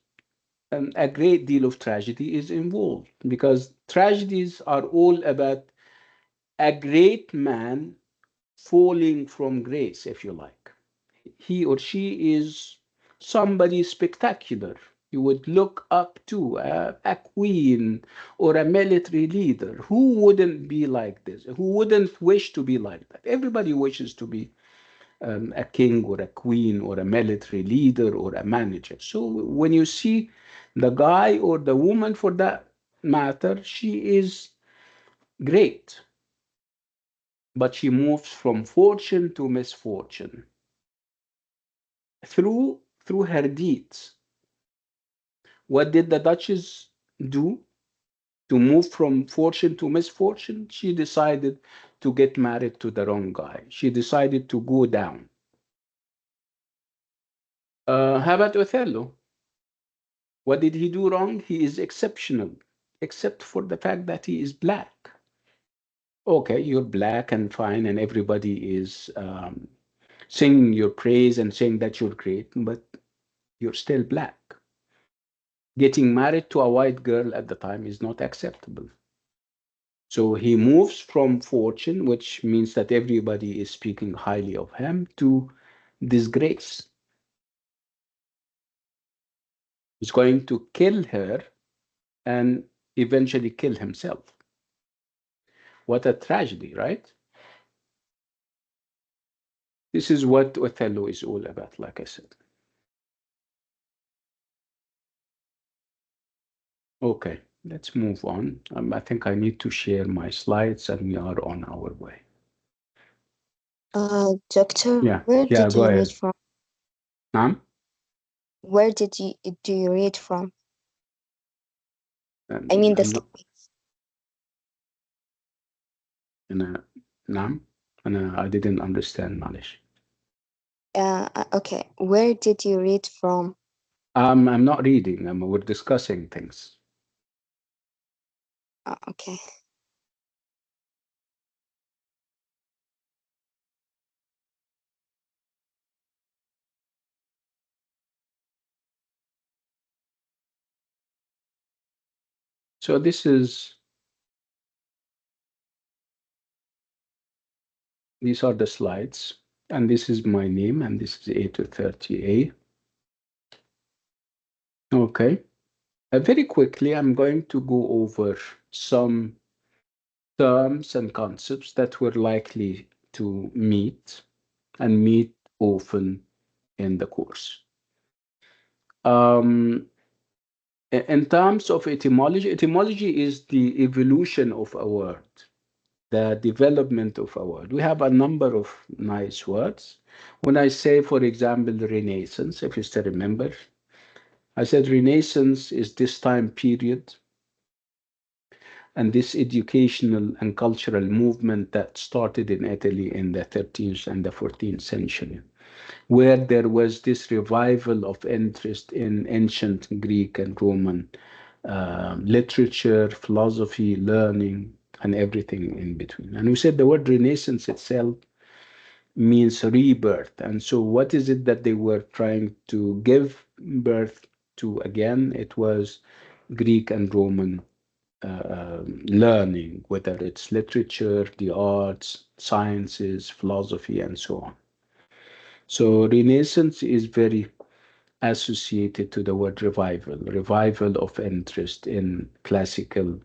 a great deal of tragedy is involved, because tragedies are all about a great man falling from grace, if you like. He or she is somebody spectacular. You would look up to a queen or a military leader. Who wouldn't be like this? Who wouldn't wish to be like that? Everybody wishes to be a king or a queen or a military leader or a manager. So when you see the guy or the woman for that matter, she is great, but she moves from fortune to misfortune through her deeds. What did the Duchess do to move from fortune to misfortune? She decided to get married to the wrong guy. She decided to go down. How about Othello? What did he do wrong? He is exceptional, except for the fact that he is black. Okay, you're black and fine, and everybody is singing your praise and saying that you're great, but you're still black. Getting married to a white girl at the time is not acceptable. So he moves from fortune, which means that everybody is speaking highly of him, to disgrace. He's going to kill her and eventually kill himself. What a tragedy, right? This is what Othello is all about, like I said. Okay, let's move on. I think I need to share my slides and we are on our way. Doctor, Yeah, where yeah, did go you read ahead. from? Where Do you read from? I I'm mean the not أنا نعم I didn't understand معلش. Okay, where did you read from? I'm not reading. We're discussing things. Okay. So these are the slides, and this is my name, and this is A230A. Okay. Very quickly, I'm going to go over some terms and concepts that we're likely to meet and meet often in the course. In terms of etymology, etymology is the evolution of a word, the development of a word. We have a number of nice words. When I say, for example, Renaissance, if you still remember, I said Renaissance is this time period and this educational and cultural movement that started in Italy in the 13th and the 14th century, where there was this revival of interest in ancient Greek and Roman literature, philosophy, learning, and everything in between. And we said the word Renaissance itself means rebirth. And so, what is it that they were trying to give birth to again? It was Greek and Roman learning, whether it's literature, the arts, sciences, philosophy, and so on. So, Renaissance is very associated to the word revival of interest in classical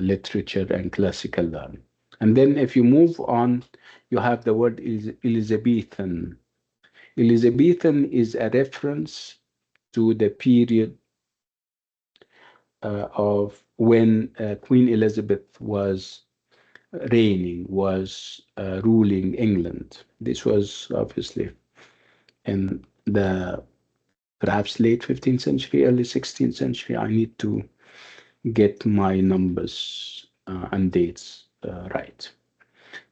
literature and classical learning. And then if you move on, you have the word Elizabethan. Elizabethan is a reference to the period of when Queen Elizabeth was reigning, was ruling England. This was obviously in the perhaps late 15th century, early 16th century. I need to get my numbers and dates right.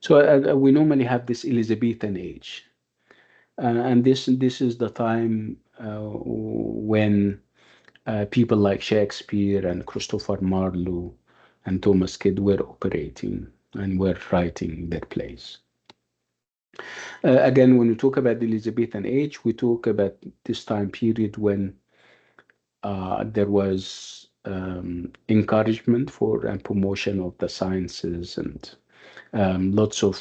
So we normally have this Elizabethan age, and this is the time when people like Shakespeare and Christopher Marlowe and Thomas Kidd were operating and were writing their plays. Again, when we talk about the Elizabethan age, we talk about this time period when there was encouragement for and promotion of the sciences and lots of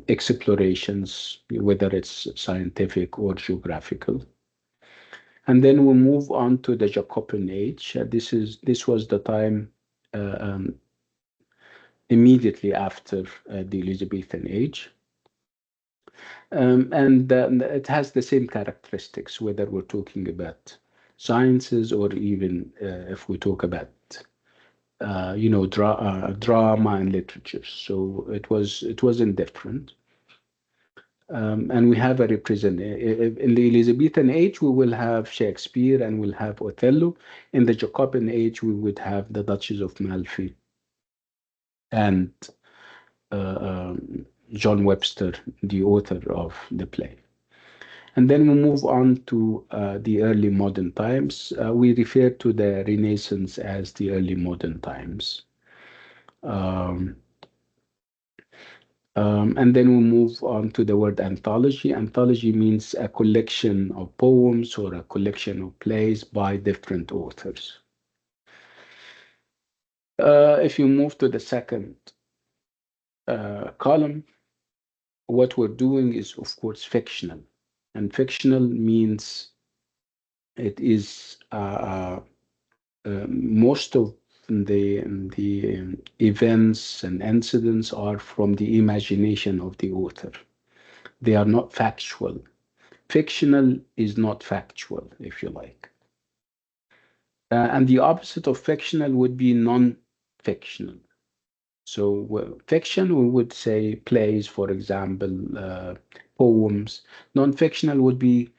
explorations, whether it's scientific or geographical. And then we move on to the Jacobean age. This was the time uh, um, immediately after the Elizabethan age. And it has the same characteristics, whether we're talking about sciences or even if we talk about drama and literature. So it wasn't different. And we have a represent in the Elizabethan age, we will have Shakespeare and we'll have Othello. In the Jacobean age, we would have the Duchess of Malfi and John Webster, the author of the play. And then we move on to the early modern times. We refer to the Renaissance as the early modern times. And then we move on to the word anthology. Anthology means a collection of poems or a collection of plays by different authors. If you move to the second column, what we're doing is, of course, fictional. And fictional means it is most of the events and incidents are from the imagination of the author. They are not factual. Fictional is not factual, if you like. And the opposite of fictional would be non-fictional. So fiction, we would say plays, for example, poems. Non-fictional would be,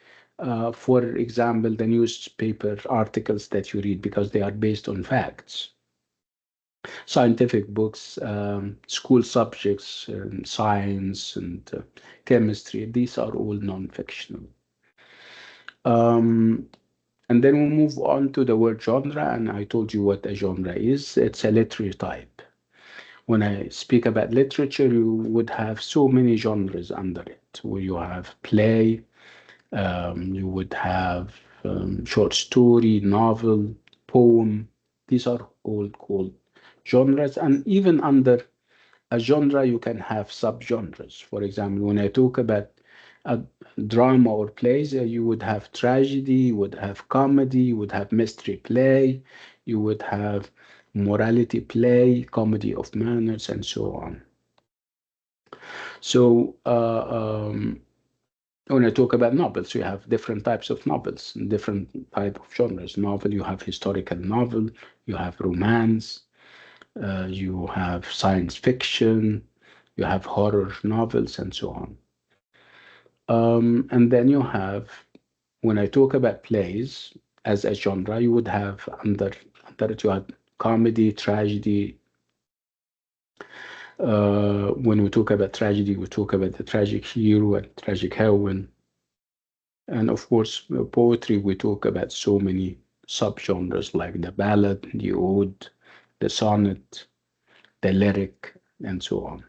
for example, the newspaper articles that you read because they are based on facts. Scientific books, school subjects, science and chemistry, these are all non-fictional. And then we move on to the word genre, and I told you what a genre is. It's a literary type. When I speak about literature, you would have so many genres under it, where you have play, you would have short story, novel, poem. These are all called genres, and even under a genre, you can have subgenres. For example, when I talk about a drama or plays, you would have tragedy, you would have comedy, you would have mystery play, you would have morality play, comedy of manners, and so on. So, when I talk about novels, you have different types of novels, different type of genres. Novel, you have historical novel, you have romance, you have science fiction, you have horror novels, and so on. And then you have, when I talk about plays as a genre, you would have under it, you have comedy, tragedy. When we talk about tragedy, we talk about the tragic hero and tragic heroine. And of course, poetry, we talk about so many subgenres like the ballad, the ode, the sonnet, the lyric, and so on.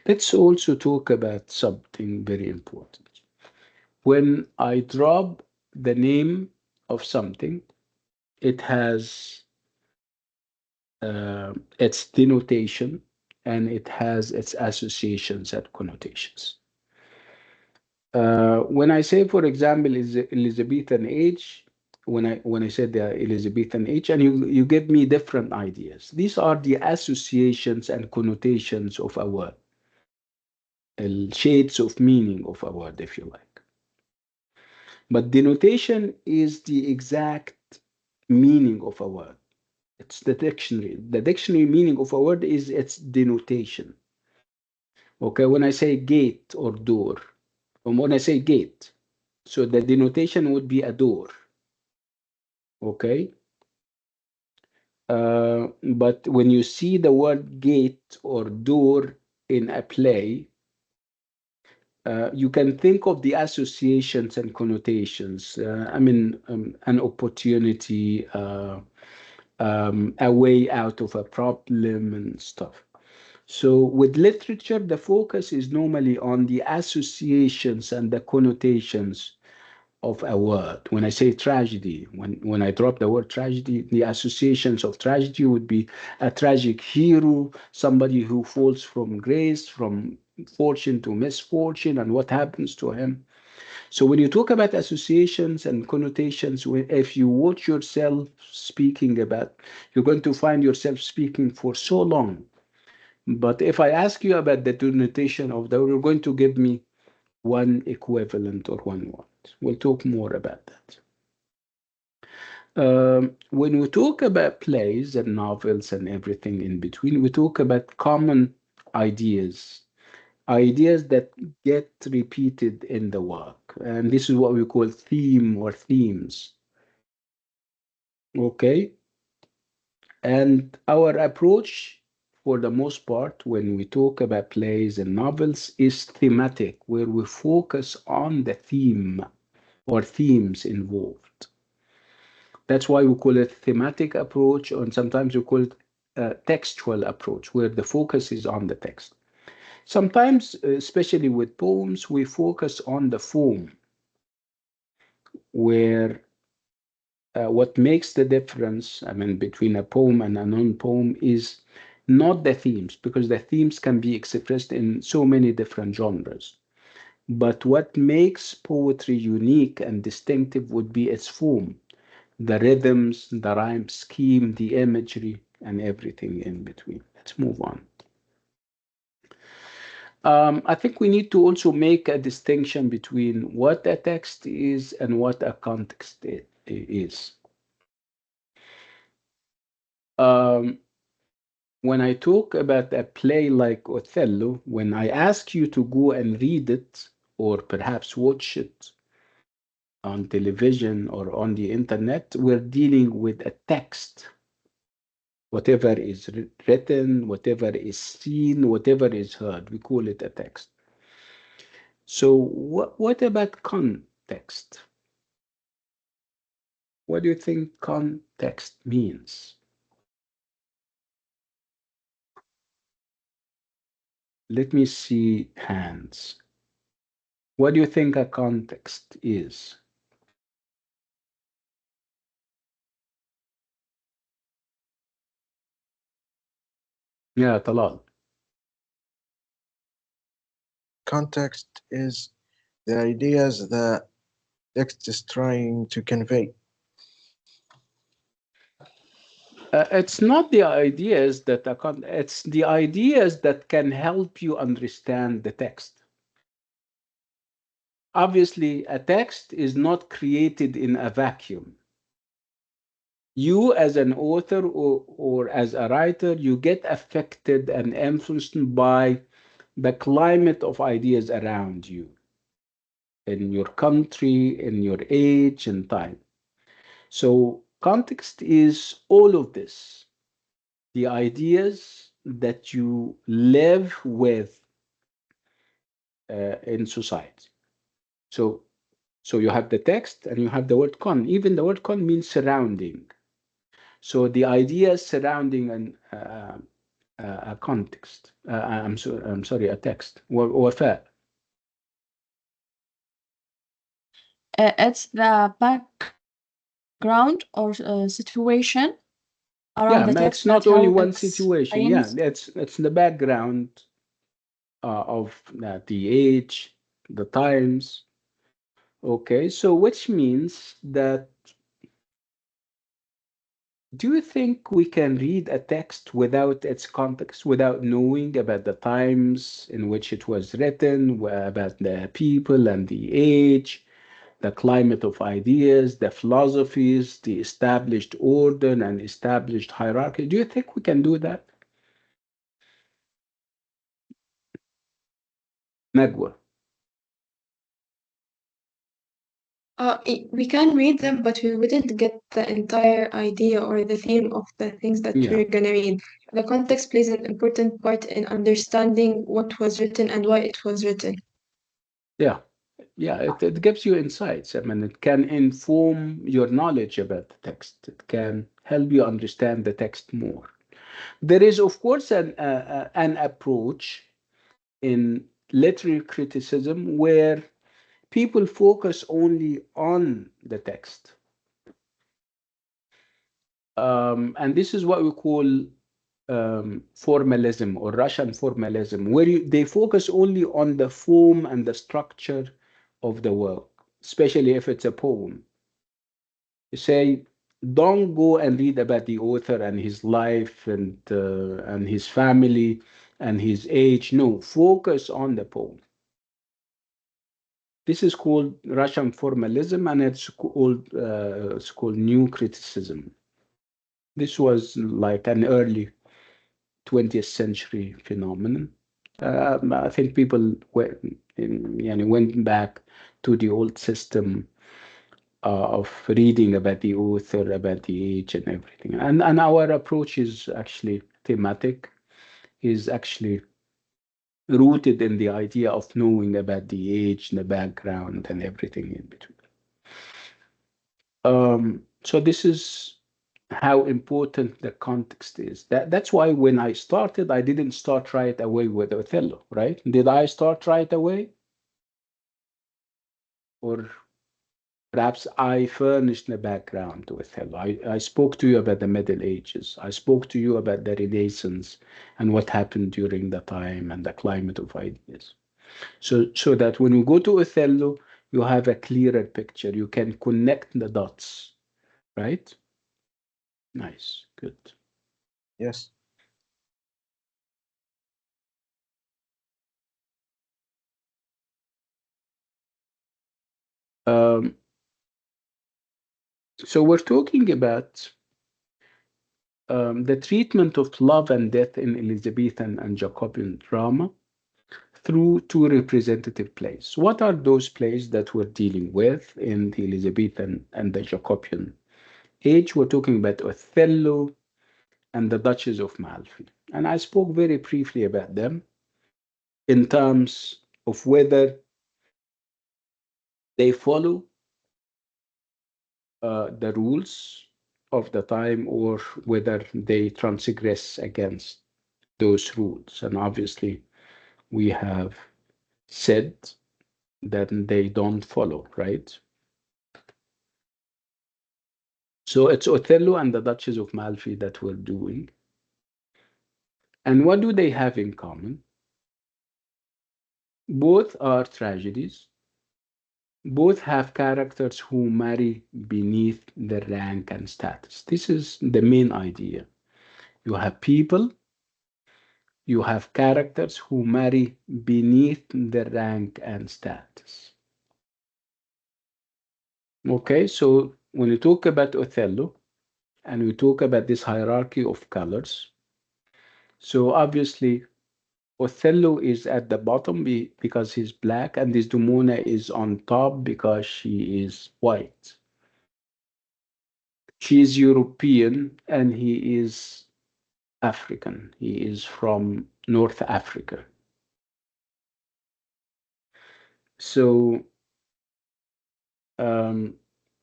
Let's also talk about something very important. When I drop the name of something, it has its denotation and it has its associations and connotations. When I say, for example, is Elizabethan age, when I said the Elizabethan age, and you give me different ideas. These are the associations and connotations of a word, shades of meaning of a word, if you like. But denotation is the exact meaning of a word. It's the dictionary. The dictionary meaning of a word is its denotation. Okay, when I say gate or door, when I say gate, so the denotation would be a door. Okay. But when you see the word gate or door in a play, you can think of the associations and connotations. An opportunity, a way out of a problem and stuff. So with literature, the focus is normally on the associations and the connotations of a word. When I say tragedy, when I drop the word tragedy, the associations of tragedy would be a tragic hero, somebody who falls from grace, from fortune to misfortune, and what happens to him. So when you talk about associations and connotations, if you watch yourself speaking about, you're going to find yourself speaking for so long. But if I ask you about the denotation of the, you're going to give me one equivalent or one word. We'll talk more about that. When we talk about plays and novels and everything in between, we talk about common ideas, ideas that get repeated in the work. And this is what we call theme or themes. Okay. And our approach, for the most part, when we talk about plays and novels, is thematic, where we focus on the theme or themes involved. That's why we call it thematic approach, and sometimes we call it a textual approach, where the focus is on the text. Sometimes, especially with poems, we focus on the form, where what makes the difference, between a poem and a non-poem is not the themes, because the themes can be expressed in so many different genres. But what makes poetry unique and distinctive would be its form, the rhythms, the rhyme scheme, the imagery, and everything in between. Let's move on. I think we need to also make a distinction between what a text is and what a context is. Um, when I talk about a play like Othello, when I ask you to go and read it, or perhaps watch it on television or on the internet, we're dealing with a text. Whatever is written, whatever is seen, whatever is heard, we call it a text. So what about context? What do you think context means? Let me see hands. What do you think a context is? Yeah, Talal. Context is the ideas the text is trying to convey. It's not the ideas that it's the ideas that can help you understand the text. Obviously, a text is not created in a vacuum. You, as an author or as a writer, you get affected and influenced by the climate of ideas around you, in your country, in your age and time. So, context is all of this, the ideas that you live with in society. So, so you have the text and you have the word con. Even the word con means surrounding. So the ideas surrounding a context. I'm sorry, a text. وفاء. It's the background or situation around Yeah, the it's text not that only one helps situation. Yeah, it's the background of the age, the times. Okay, so which means that, do you think we can read a text without its context, without knowing about the times in which it was written, about the people and the age, the climate of ideas, the philosophies, the established order and established hierarchy? Do you think we can do that? Nagwa. We can read them, but we wouldn't get the entire idea or the theme of the things that Yeah, we're gonna read. The context plays an important part in understanding what was written and why it was written. yeah, yeah. It gives you insights. I mean, it can inform your knowledge about the text. It can help you understand the text more. There is, of course, an approach in literary criticism where people focus only on the text. And this is what we call formalism or Russian formalism, where they focus only on the form and the structure of the work, especially if it's a poem. You say, don't go and read about the author and his life and his family and his age. No, focus on the poem. This is called Russian formalism, and it's called new criticism. This was like an early 20th century phenomenon. I think people went back to the old system of reading about the author, about the age, and everything. And our approach is actually thematic, is actually rooted in the idea of knowing about the age, the background, and everything in between. So this is how important the context is. That's why when I started, I didn't start right away with Othello, right? Did I start right away? Or Perhaps I furnished the background to Othello. I spoke to you about the Middle Ages. I spoke to you about the Renaissance and what happened during the time and the climate of ideas. So that when you go to Othello, you have a clearer picture. You can connect the dots, right? Nice, good. Yes. Um, so we're talking about the treatment of love and death in Elizabethan and Jacobean drama through two representative plays. What are those plays that we're dealing with in the Elizabethan and the Jacobean age? We're talking about Othello and the Duchess of Malfi. And I spoke very briefly about them in terms of whether they follow the rules of the time or whether they transgress against those rules. And obviously, we have said that they don't follow, right? So it's Othello and the Duchess of Malfi that we're doing. And what do they have in common? Both are tragedies. Both have characters who marry beneath their rank and status. This is the main idea. You have people, you have characters who marry beneath their rank and status. Okay, so when you talk about Othello and we talk about this hierarchy of colors, so obviously Othello is at the bottom because he's black, and Desdemona is on top because she is white. She is European and he is African. He is from North Africa. So um,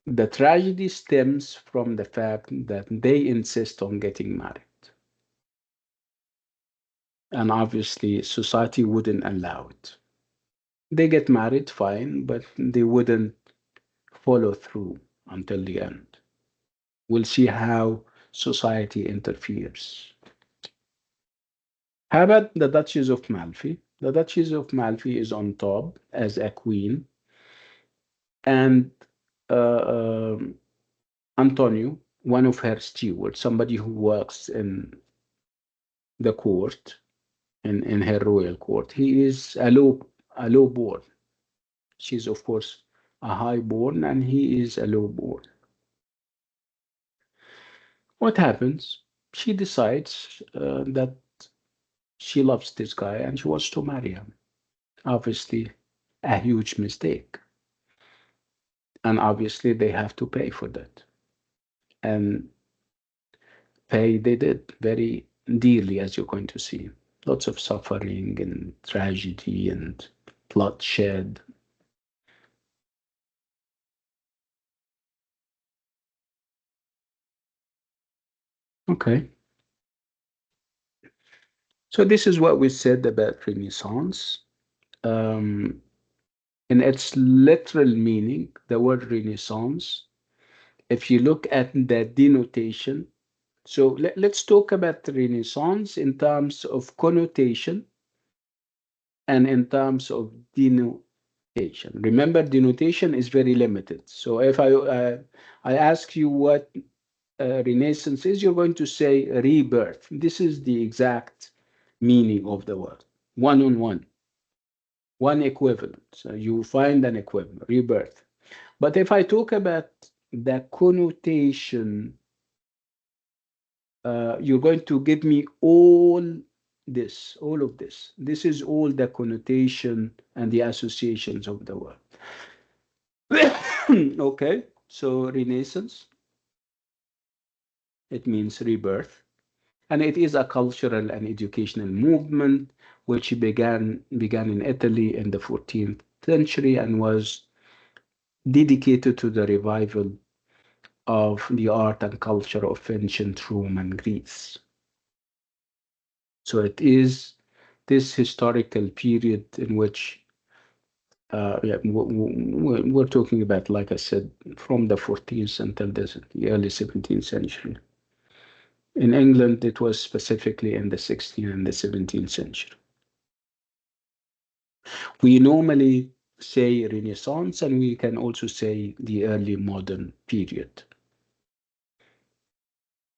the tragedy stems from the fact that they insist on getting married. And obviously, society wouldn't allow it. They get married, fine, but they wouldn't follow through until the end. We'll see how society interferes. How about the Duchess of Malfi? The Duchess of Malfi is on top as a queen, and Antonio, one of her stewards, somebody who works in the court, in her royal court, he is a low-born. She's, of course, a high-born, and he is a low-born. What happens? She decides that she loves this guy and she wants to marry him. Obviously, a huge mistake. And obviously, they have to pay for that. And pay they did very dearly, as you're going to see. Lots of suffering and tragedy and bloodshed. Okay. So this is what we said about Renaissance. Um, in its literal meaning, the word Renaissance, if you look at the denotation, so let's talk about the Renaissance in terms of connotation and in terms of denotation. Remember, denotation is very limited. So if I ask you what Renaissance is, you're going to say rebirth. This is the exact meaning of the word. One on one equivalent. So you find an equivalent, rebirth. But if I talk about the connotation, you're going to give me all of this. This is all the connotation and the associations of the word. Okay, so Renaissance, it means rebirth. And it is a cultural and educational movement which began in Italy in the 14th century and was dedicated to the revival of the art and culture of ancient Rome and Greece. So it is this historical period in which Yeah, we're talking about, like I said, from the 14th until the early 17th century. In England, it was specifically in the 16th and the 17th century. We normally say Renaissance, and we can also say the early modern period.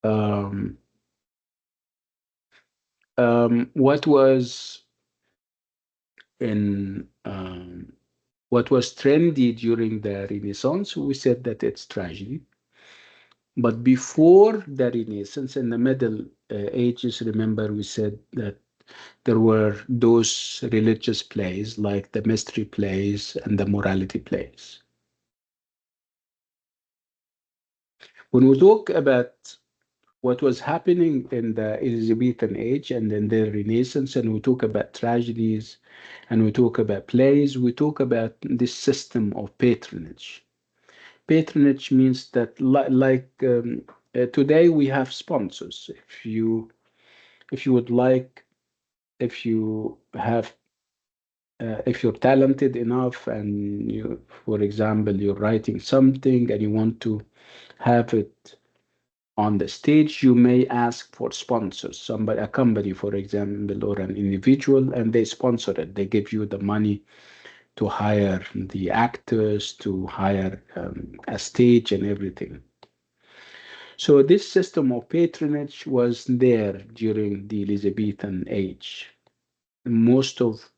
Um, what was in what was trendy during the Renaissance, we said that it's tragedy. But before the Renaissance, in the Middle Ages, remember we said that there were those religious plays like the mystery plays and the morality plays. When we talk about what was happening in the Elizabethan age and in the Renaissance, and we talk about tragedies and we talk about plays, we talk about this system of patronage. Patronage means that, today we have sponsors. If you would like, if you have, if you're talented enough and you, for example, you're writing something and you want to have it on the stage, you may ask for sponsors, somebody, a company, for example, or an individual, and they sponsor it. They give you the money to hire the actors, to hire a stage and everything. So this system of patronage was there during the Elizabethan age. Most of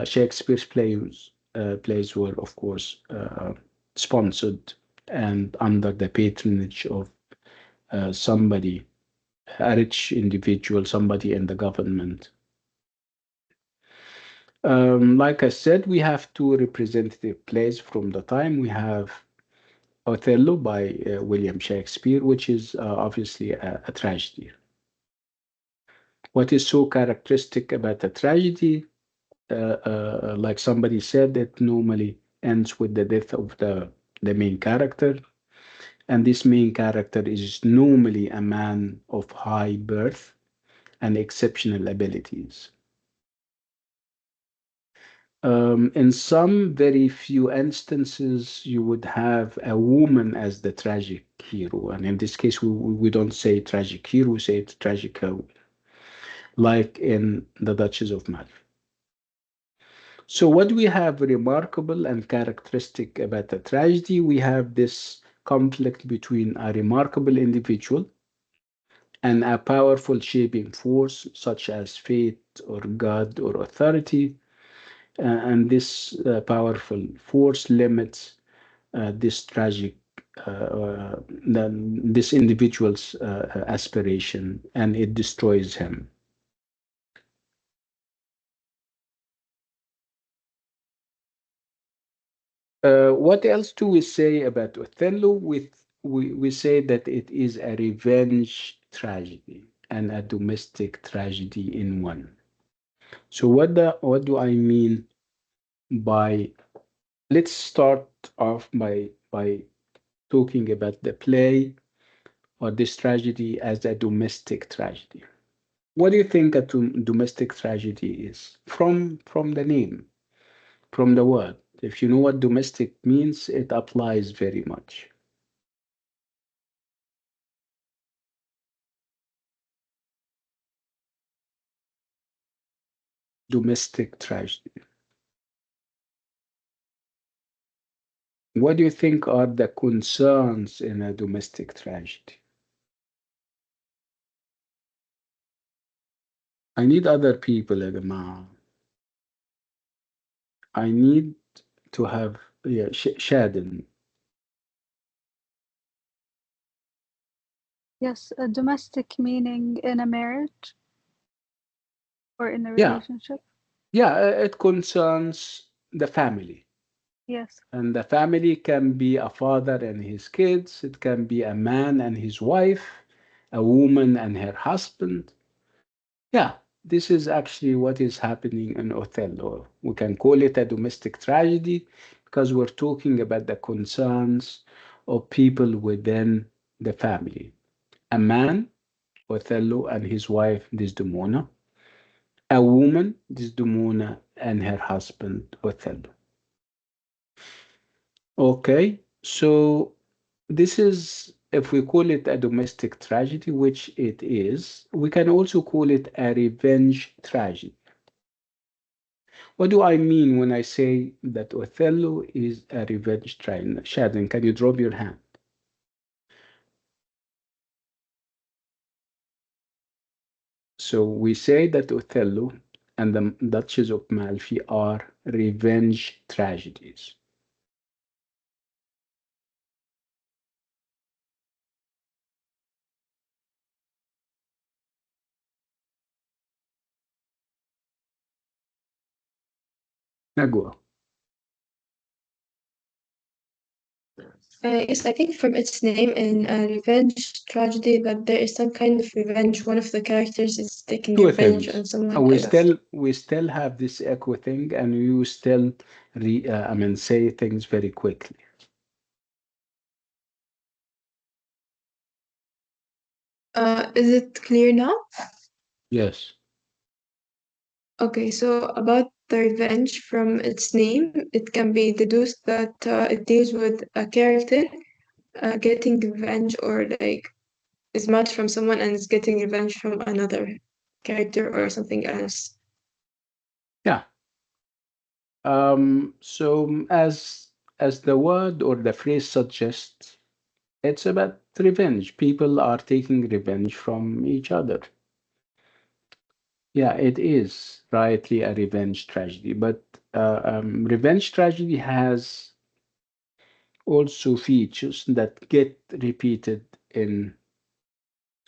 Shakespeare's plays were, of course, sponsored and under the patronage of somebody, a rich individual, somebody in the government. Like I said, we have two representative plays from the time. We have Othello by William Shakespeare, which is obviously a tragedy. What is so characteristic about a tragedy? Like somebody said, it normally ends with the death of the main character. And this main character is normally a man of high birth and exceptional abilities. In some very few instances, you would have a woman as the tragic hero. And in this case, we don't say tragic hero, we say tragic heroine, like in The Duchess of Malfi. So what we have remarkable and characteristic about a tragedy, we have this conflict between a remarkable individual and a powerful shaping force such as fate or God or authority. And this powerful force limits this tragic, this individual's aspiration, and it destroys him. What else do we say about Othello? We say that it is a revenge tragedy and a domestic tragedy in one. So what do I mean by? Let's start off by talking about the play or this tragedy as a domestic tragedy. What do you think a domestic tragedy is? From the name, from the word. If you know what domestic means, it applies very much. Domestic tragedy. What do you think are the concerns in a domestic tragedy? I need other people, يا جماعة. I need to have, yeah, Shaden. Yes, a domestic meaning in a marriage or in a Yeah, relationship. yeah, it concerns the family. Yes. And the family can be a father and his kids, it can be a man and his wife, a woman and her husband. Yeah, this is actually what is happening in Othello. We can call it a domestic tragedy because we're talking about the concerns of people within the family. A man, Othello, and his wife, Desdemona. A woman, Desdemona, and her husband, Othello. Okay, so this is, if we call it a domestic tragedy, which it is, we can also call it a revenge tragedy. What do I mean when I say that Othello is a revenge tragedy? Shadon, can you drop your hand? So we say that Othello and the Duchess of Malfi are revenge tragedies. Nagua. Yes, I think from its name in revenge tragedy that there is some kind of revenge. One of the characters is taking Two revenge things. on someone We else. still have this echo thing, and you still say things very quickly. Is it clear now? Yes. Okay, so about the revenge from its name, it can be deduced that it deals with a character getting revenge or like is mad from someone and is getting revenge from another character or something else. Yeah. So as the word or the phrase suggests, it's about revenge. People are taking revenge from each other. Yeah, it is rightly a revenge tragedy, but revenge tragedy has also features that get repeated in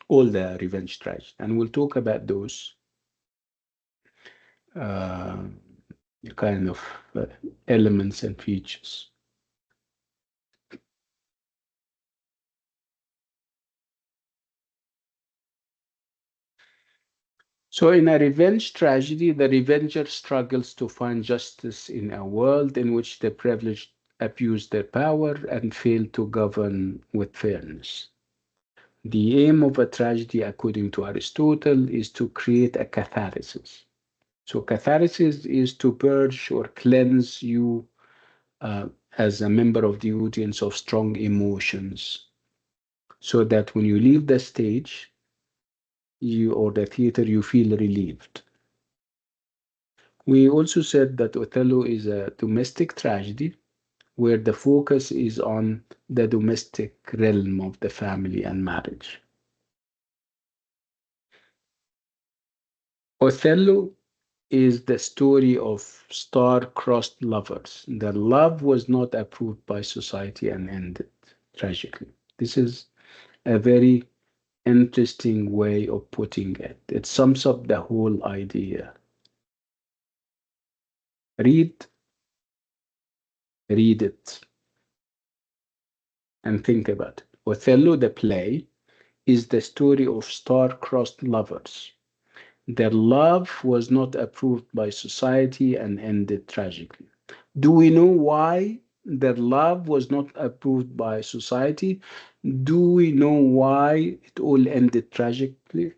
all the revenge tragedy, and we'll talk about those uh, kind of uh, elements and features. So, in a revenge tragedy, the revenger struggles to find justice in a world in which the privileged abuse their power and fail to govern with fairness. The aim of a tragedy, according to Aristotle, is to create a catharsis. So, catharsis is to purge or cleanse you as a member of the audience of strong emotions, so that when you leave the stage, you or the theater, you feel relieved. We also said that Othello is a domestic tragedy where the focus is on the domestic realm of the family and marriage. Othello is the story of star-crossed lovers. Their love was not approved by society and ended tragically. This is a very interesting way of putting it. It sums up the whole idea. Read, read it, and think about it. Othello, the play, is the story of star-crossed lovers. Their love was not approved by society and ended tragically. Do we know why their love was not approved by society? Do we know why it all ended tragically?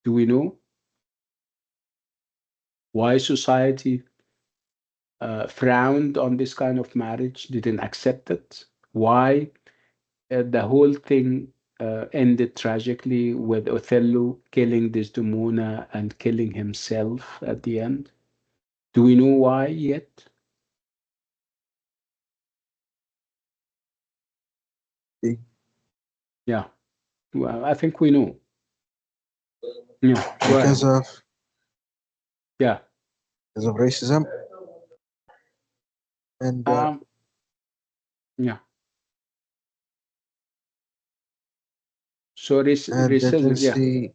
Do we know why society frowned on this kind of marriage, didn't accept it? Why the whole thing ended tragically with Othello killing Desdemona and killing himself at the end? Do we know why yet? Yeah, well, I think we know. Yeah, go ahead. Because of Yeah. racism and Yeah. So the racism, yeah, jealousy.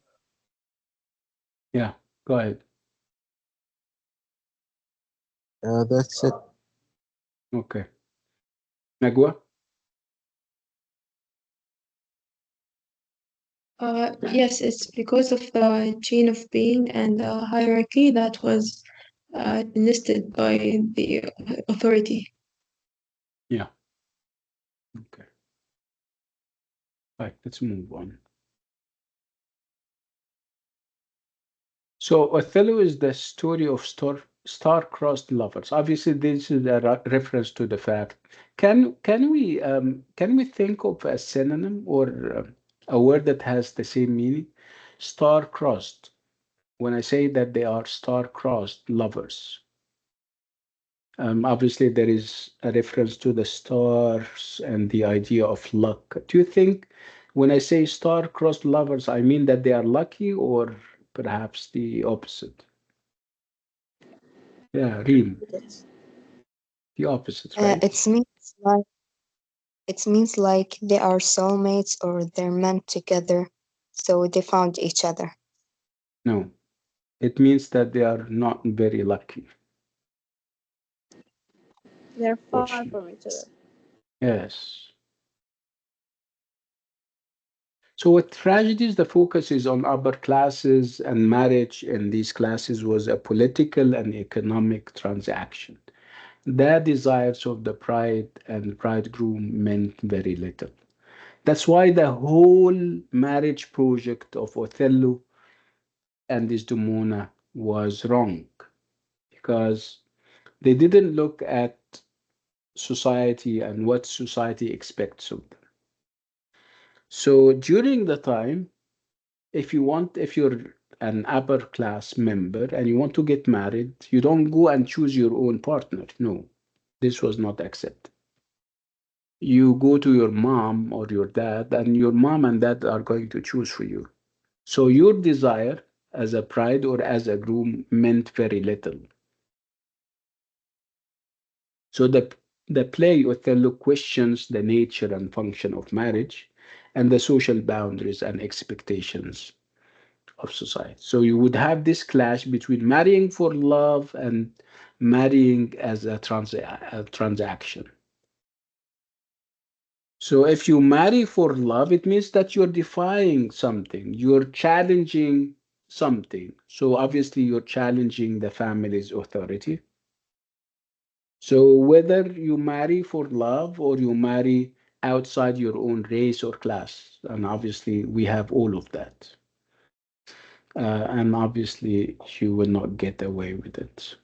yeah. Go ahead. That's it. Okay. Nagua? Yes, it's because of the chain of being and the hierarchy that was listed by the authority. Yeah. Okay. Right, let's move on. So Othello is the story of star-crossed lovers. Obviously, this is a reference to the fact. Can we think of a synonym or a word that has the same meaning? Star-crossed. When I say that they are star-crossed lovers, obviously there is a reference to the stars and the idea of luck. Do you think when I say star-crossed lovers, I mean that they are lucky or perhaps the opposite? Yeah, Reem, the opposite, right? It means like they are soulmates or they're meant together, so they found each other. No, it means that they are not very lucky, They're far fortunately. from each other. Yes. So with tragedies, the focus is on upper classes, and marriage in these classes was a political and economic transaction. The desires of the bride and bridegroom meant very little. That's why the whole marriage project of Othello and Desdemona was wrong, because they didn't look at society and what society expects of them. So during the time, if you're an upper class member and you want to get married, you don't go and choose your own partner. No, this was not accepted. You go to your mom or your dad, and your mom and dad are going to choose for you. So your desire as a bride or as a groom meant very little. So the play Othello questions the nature and function of marriage and the social boundaries and expectations of society. So you would have this clash between marrying for love and marrying as a transaction. So if you marry for love, it means that you're defying something, you're challenging something. So obviously, you're challenging the family's authority. So whether you marry for love or you marry outside your own race or class, and obviously we have all of that. And obviously you will not get away with it.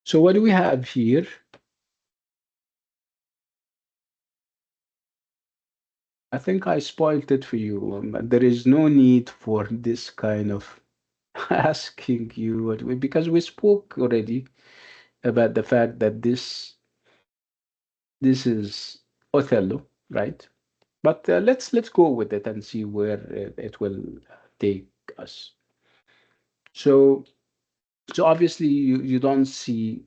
So what do we have here? I think I spoiled it for you. There is no need for this kind of asking you because we spoke already about the fact that this is Othello, right? But let's go with it and see where it will take us. So obviously you don't see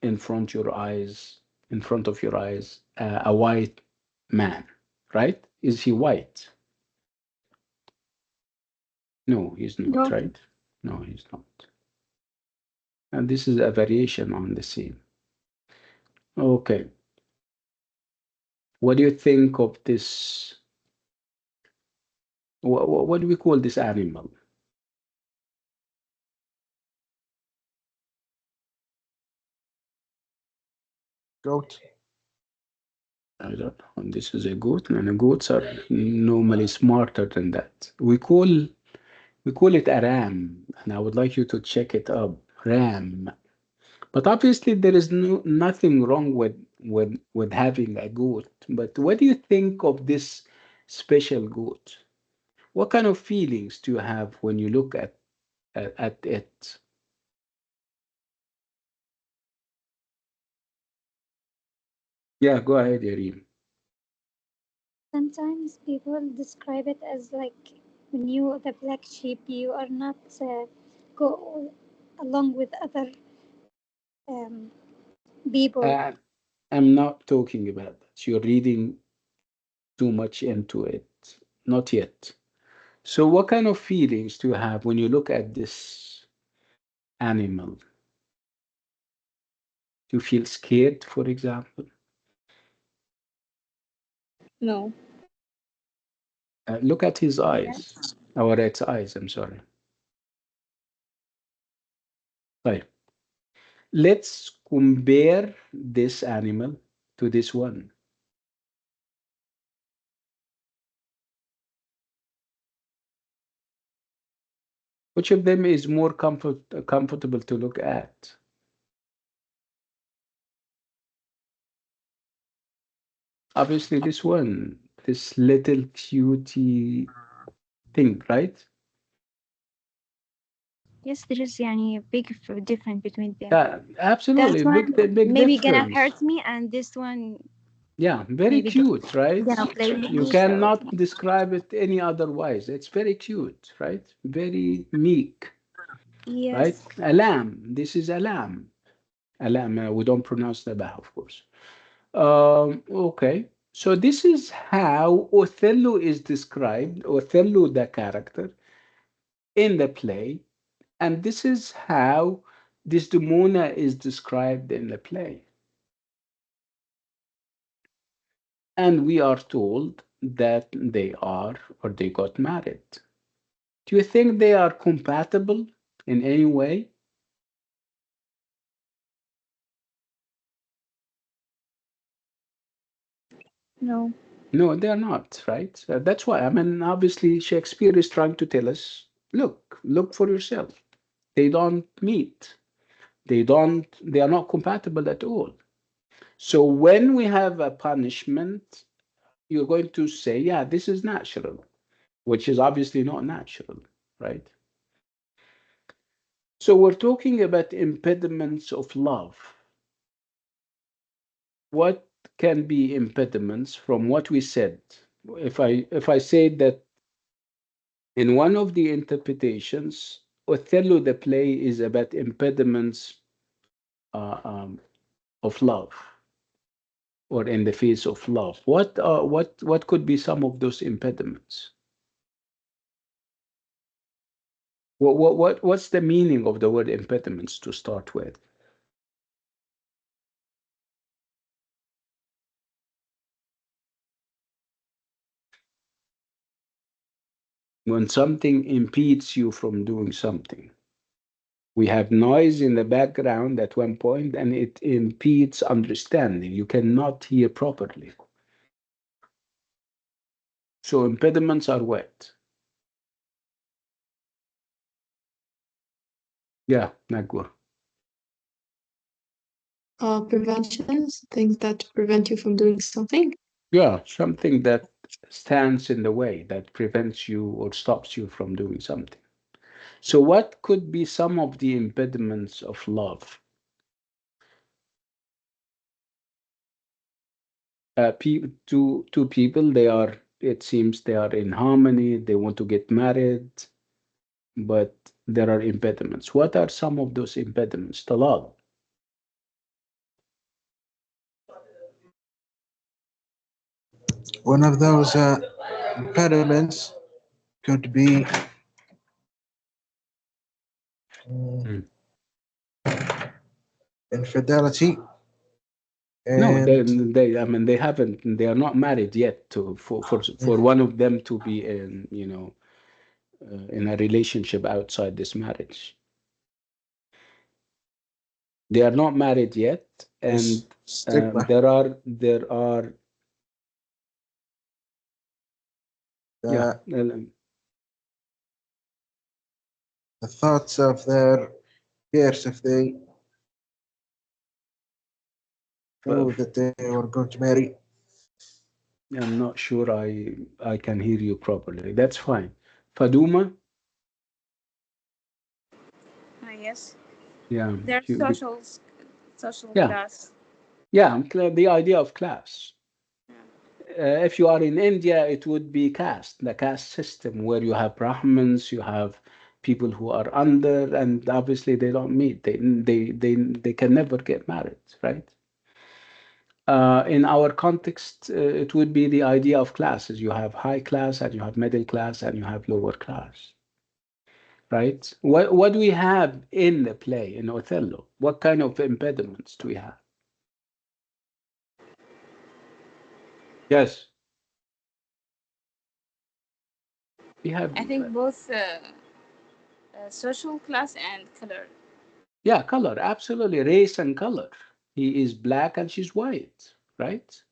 in front of your eyes a white man, right? Is he white? No, he's not, No. right? No, he's not. And this is a variation on the scene. Okay. What do you think of this? What do we call this animal? Goat. I don't know. And this is a goat, and the goats are normally smarter than that. We call it a ram, and I would like you to check it up. Ram. But obviously, there is nothing wrong with having a goat. But what do you think of this special goat? What kind of feelings do you have when you look at it? Yeah, go ahead, Yarim. Sometimes people describe it as like when you the black sheep, you are not go along with other um, people. Uh, I'm not talking about that. You're reading too much into it. Not yet. So, what kind of feelings do you have when you look at this animal? Do you feel scared, for example? No. Look at his Yes. eyes, or its eyes, I'm sorry. Right. Let's compare this animal to this one. Which of them is more comfortable to look at? Obviously, this one, this little cutie thing, right? Yes, there is يعني big difference between them. Yeah, absolutely, That one big maybe gonna difference. hurt me, and this one Yeah, very maybe cute, right? gonna play with You me. So cannot describe it any otherwise. It's very cute, right? Very meek, right? yes, A lamb. This is a lamb. A lamb. We don't pronounce the bah, of course. Okay. So this is how Othello is described, Othello the character in the play, and this is how Desdemona is described in the play. And we are told that they are or they got married. Do you think they are compatible in any way? no, No, they are not, right? That's why, I mean, obviously, Shakespeare is trying to tell us look for yourself. They don't meet. They are not compatible at all. So when we have a punishment, you're going to say, yeah, this is natural, which is obviously not natural, right? So we're talking about impediments of love. What can be impediments from what we said? If I say that in one of the interpretations, Othello the play is about impediments uh, um, of love, or in the face of love. What could be some of those impediments? What's the meaning of the word impediments to start with? When something impedes you from doing something. We have noise in the background at one point, and it impedes understanding. You cannot hear properly. So impediments are what? Yeah, Nagwa. Preventions, things that prevent you from doing something. Yeah, something that stands in the way, that prevents you or stops you from doing something. So, what could be some of the impediments of love? Two people, it seems they are in harmony, they want to get married, but there are impediments. What are some of those impediments to love? One of those impediments could be Mm. infidelity No, and I mean, they are not married yet for one of them to be in a relationship outside this marriage. They are not married yet, and stigma. there are yeah, The, the thoughts of their peers if they knew that they were going to marry. I'm not sure I can hear you properly. That's fine. Faduma, Yes. yeah, They're social yeah, class. yeah. The idea of class. If you are in India, it would be caste, the caste system, where you have Brahmins, you have people who are under, and obviously they don't meet. They can never get married, right? In our context, it would be the idea of classes. You have high class, and you have middle class, and you have lower class, right? What do we have in the play in Othello? What kind of impediments do we have? Yes, we have. I think both social class and color. Yeah, color, absolutely. Race and color. He is black and she's white, right?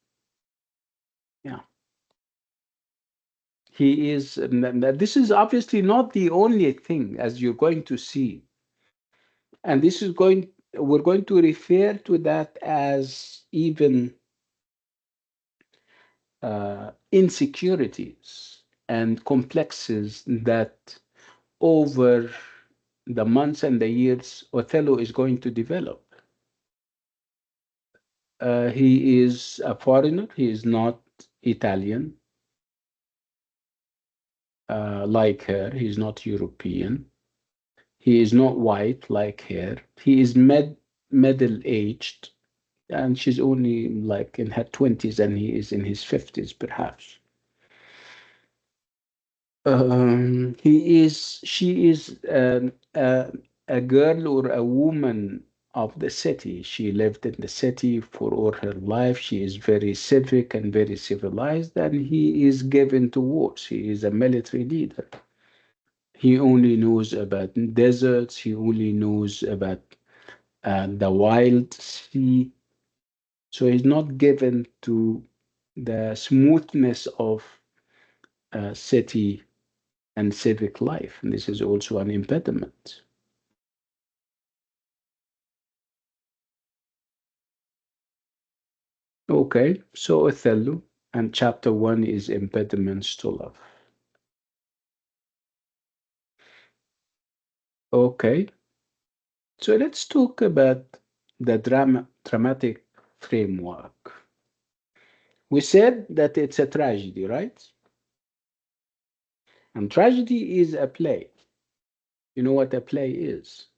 Yeah. He is, this is obviously not the only thing, as you're going to see. And we're going to refer to that as even insecurities and complexes that over the months and the years Othello is going to develop. He is a foreigner, he is not Italian like her, he's not European, he is not white like her, he is middle aged, and she's only like in her 20s and he is in his 50s perhaps. She is a girl or a woman of the city. She lived in the city for all her life. She is very civic and very civilized, and he is given to wars. He is a military leader. He only knows about deserts. He only knows about the wild sea. So he's not given to the smoothness of city and civic life. And this is also an impediment. Okay, so Othello, and chapter 1 is impediments to love. Okay, so let's talk about the dramatic framework. We said that it's a tragedy, right? And tragedy is a play. You know what a play is?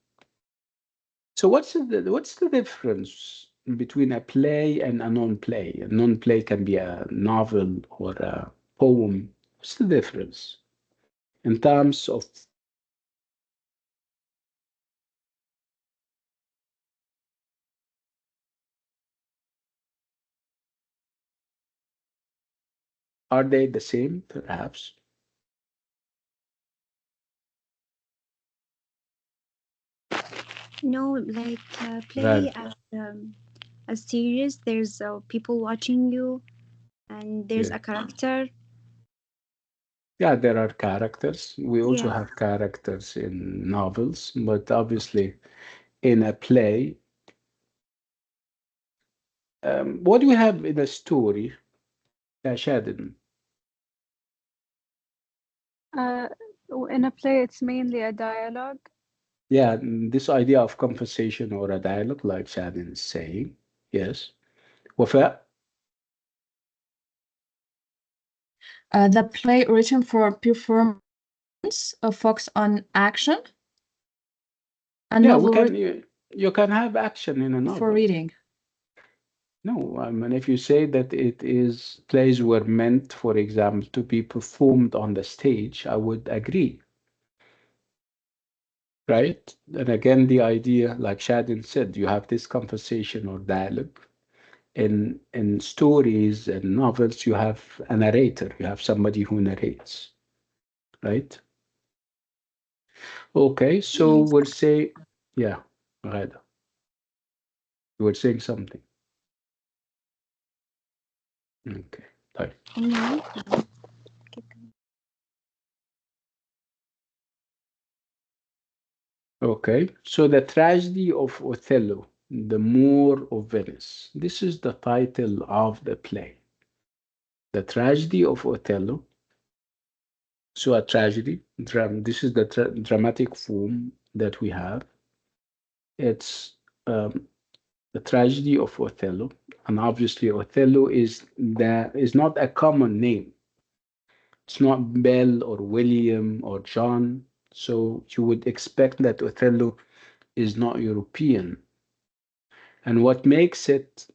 So what's the difference between a play and a non-play? A non-play can be a novel or a poem. What's the difference in terms of are they the same, perhaps? No, like Well, play as series. There's people watching you, and there's yeah. a character. Yeah, there are characters. We also Yeah. have characters in novels, but obviously in a play, what do we have in a story? Shadden. Uh, in a play, it's mainly a dialogue. Yeah, this idea of conversation or a dialogue, like Shadden is saying. Yes. Wafa? The play written for performance focus on action, and Yeah, novel written you can have action in a for novel. reading. No, I mean, if you say that it is plays were meant, for example, to be performed on the stage, I would agree, right? And again, the idea, like Shadin said, you have this conversation or dialogue. In stories and novels, you have a narrator, you have somebody who narrates, right? Okay, so Yes. we'll say, yeah, Ghada, you were saying something. Okay, طيب. No. Keep going. Okay, so the tragedy of Othello, the Moor of Venice. This is the title of the play. The tragedy of Othello. So a tragedy, this is the dramatic form that we have. It's the tragedy of Othello, and obviously Othello is not a common name. It's not Bell or William or John. So you would expect that Othello is not European. And what makes it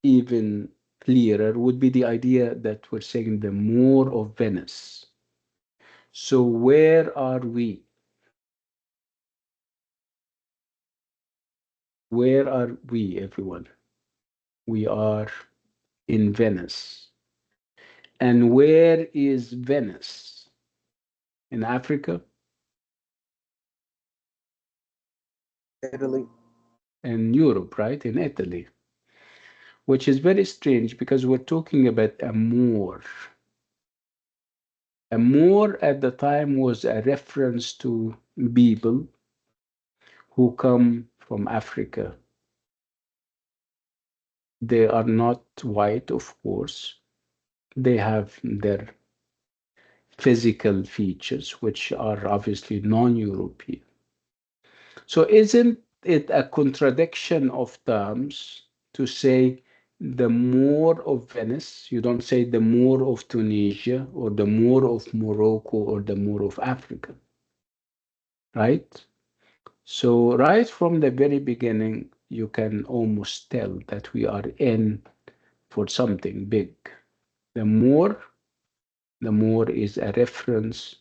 even clearer would be the idea that we're saying the Moor of Venice. So where are we? Where are we, everyone? We are in Venice. And where is Venice? In Africa? Italy. In Europe, right? In Italy. Which is very strange because we're talking about a Moor. A Moor at the time was a reference to people who come from Africa. They are not white, of course. They have their physical features, which are obviously non-European. So isn't it a contradiction of terms to say the Moor of Venice? You don't say the Moor of Tunisia or the Moor of Morocco or the Moor of Africa, right? So right from the very beginning, you can almost tell that we are in for something big. The Moor, the Moor is a reference,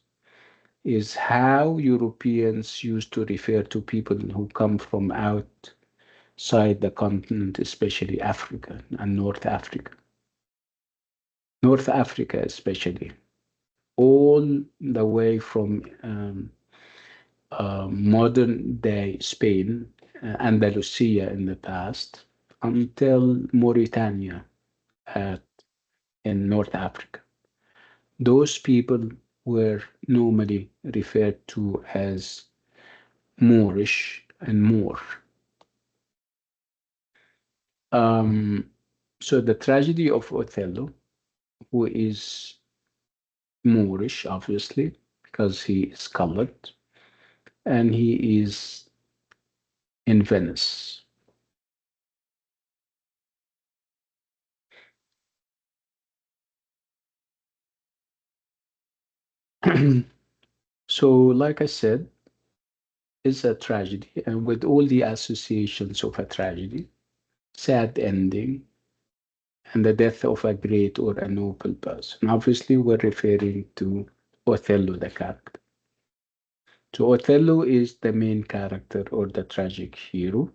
is how Europeans used to refer to people who come from outside the continent, especially Africa and North Africa. North Africa, especially, all the way from modern day Spain, Andalusia in the past, until Mauritania at, in North Africa. Those people were normally referred to as Moorish and Moor. So the tragedy of Othello, who is Moorish, obviously, because he is colored, and he is in Venice. So, like I said, it's a tragedy, and with all the associations of a tragedy, sad ending, and the death of a great or a noble person. Obviously, we're referring to Othello, the character. So, Othello is the main character or the tragic hero.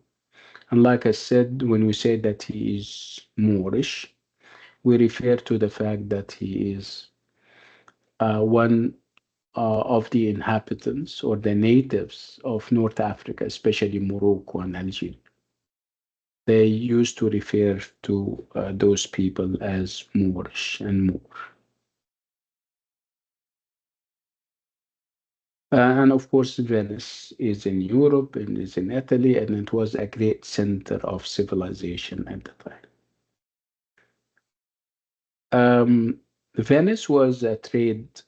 And like I said, when we say that he is Moorish, we refer to the fact that he is one of the inhabitants or the natives of North Africa, especially Morocco and Algeria. They used to refer to those people as Moorish and Moor. And of course, Venice is in Europe and is in Italy, and it was a great center of civilization at the time. Venice was a trade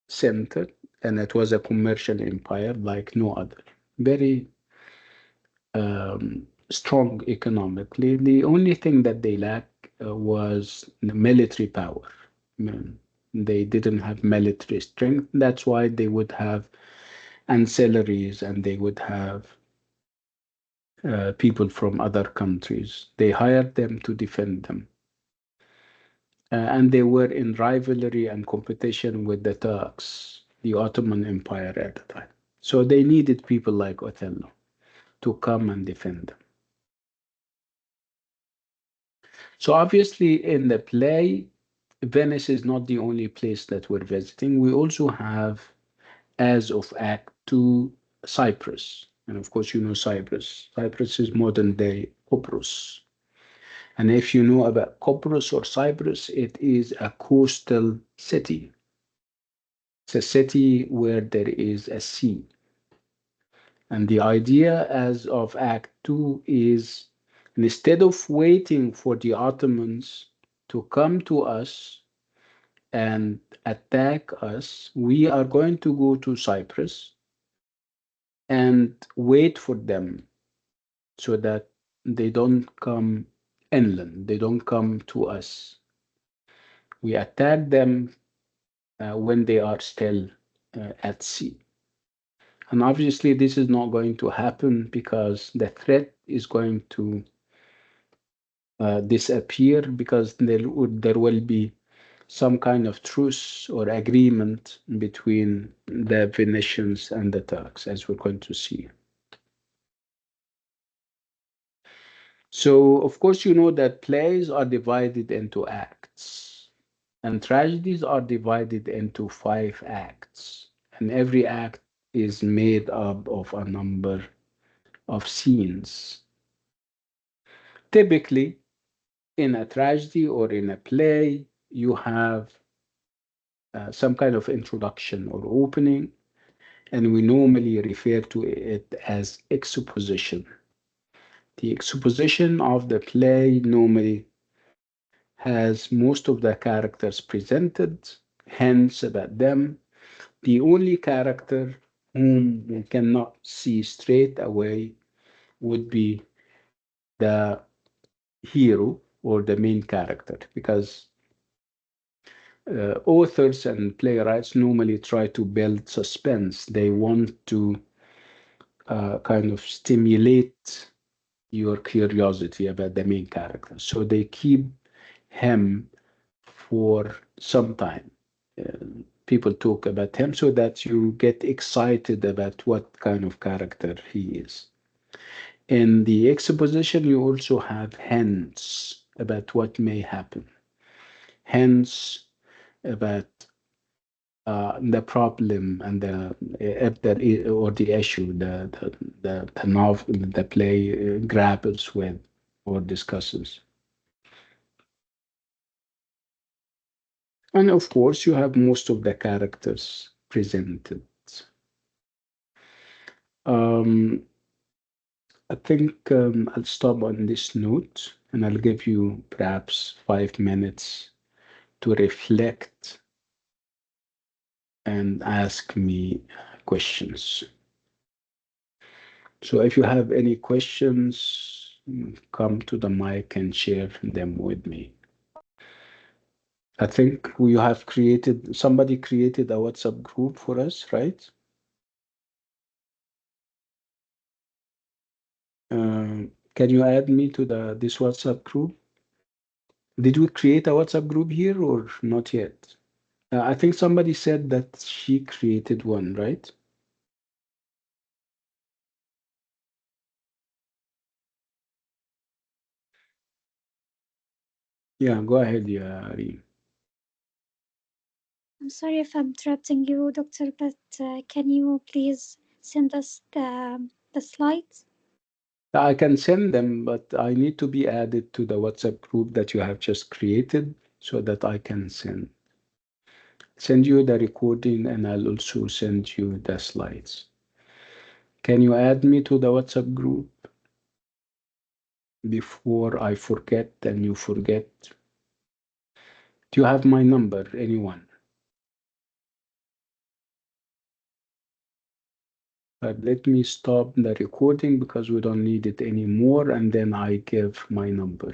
center and it was a commercial empire like no other. Very strong economically. The only thing that they lacked was the military power. I mean, they didn't have military strength. That's why they would have ancillaries and they would have people from other countries. They hired them to defend them. And they were in rivalry and competition with the Turks, the Ottoman Empire at the time. So they needed people like Othello to come and defend them. So obviously in the play, Venice is not the only place that we're visiting. We also have, as of Act 2, Cyprus. And of course, you know Cyprus. Cyprus is modern day Cyprus. And if you know about Cyprus or Cyprus, it is a coastal city. It's a city where there is a sea. And the idea as of Act 2 is instead of waiting for the Ottomans to come to us and attack us, we are going to go to Cyprus and wait for them so that they don't come inland, they don't come to us. We attack them when they are still at sea. And obviously, this is not going to happen because the threat is going to disappear because there will be some kind of truce or agreement between the Venetians and the Turks, as we're going to see. So, of course, you know that plays are divided into acts, and tragedies are divided into 5 acts, and every act is made up of a number of scenes. Typically, in a tragedy or in a play, you have some kind of introduction or opening, and we normally refer to it as exposition. The exposition of the play normally has most of the characters presented, hence about them. The only character whom we cannot see straight away would be the hero or the main character, because authors and playwrights normally try to build suspense. They want to kind of stimulate your curiosity about the main character. So they keep him for some time. People talk about him so that you get excited about what kind of character he is. In the exposition, you also have hints about what may happen, hints about the problem and the if there is, or the issue the novel the play grapples with or discusses. And of course, you have most of the characters presented. Um, I think I'll stop on this note and I'll give you perhaps 5 minutes to reflect and ask me questions. So if you have any questions, come to the mic and share them with me. I think somebody created a WhatsApp group for us, right? Can you add me to this WhatsApp group? Did we create a WhatsApp group here or not yet? I think somebody said that she created one, right? Yeah, go ahead, yeah, Reem. I'm sorry if I'm interrupting you, Doctor, but can you please send us the slides? I can send them, but I need to be added to the WhatsApp group that you have just created so that I can send you the recording, and I'll also send you the slides. Can you add me to the WhatsApp group before I forget and you forget? Do you have my number, anyone? But let me stop the recording because we don't need it anymore, and then I give my number.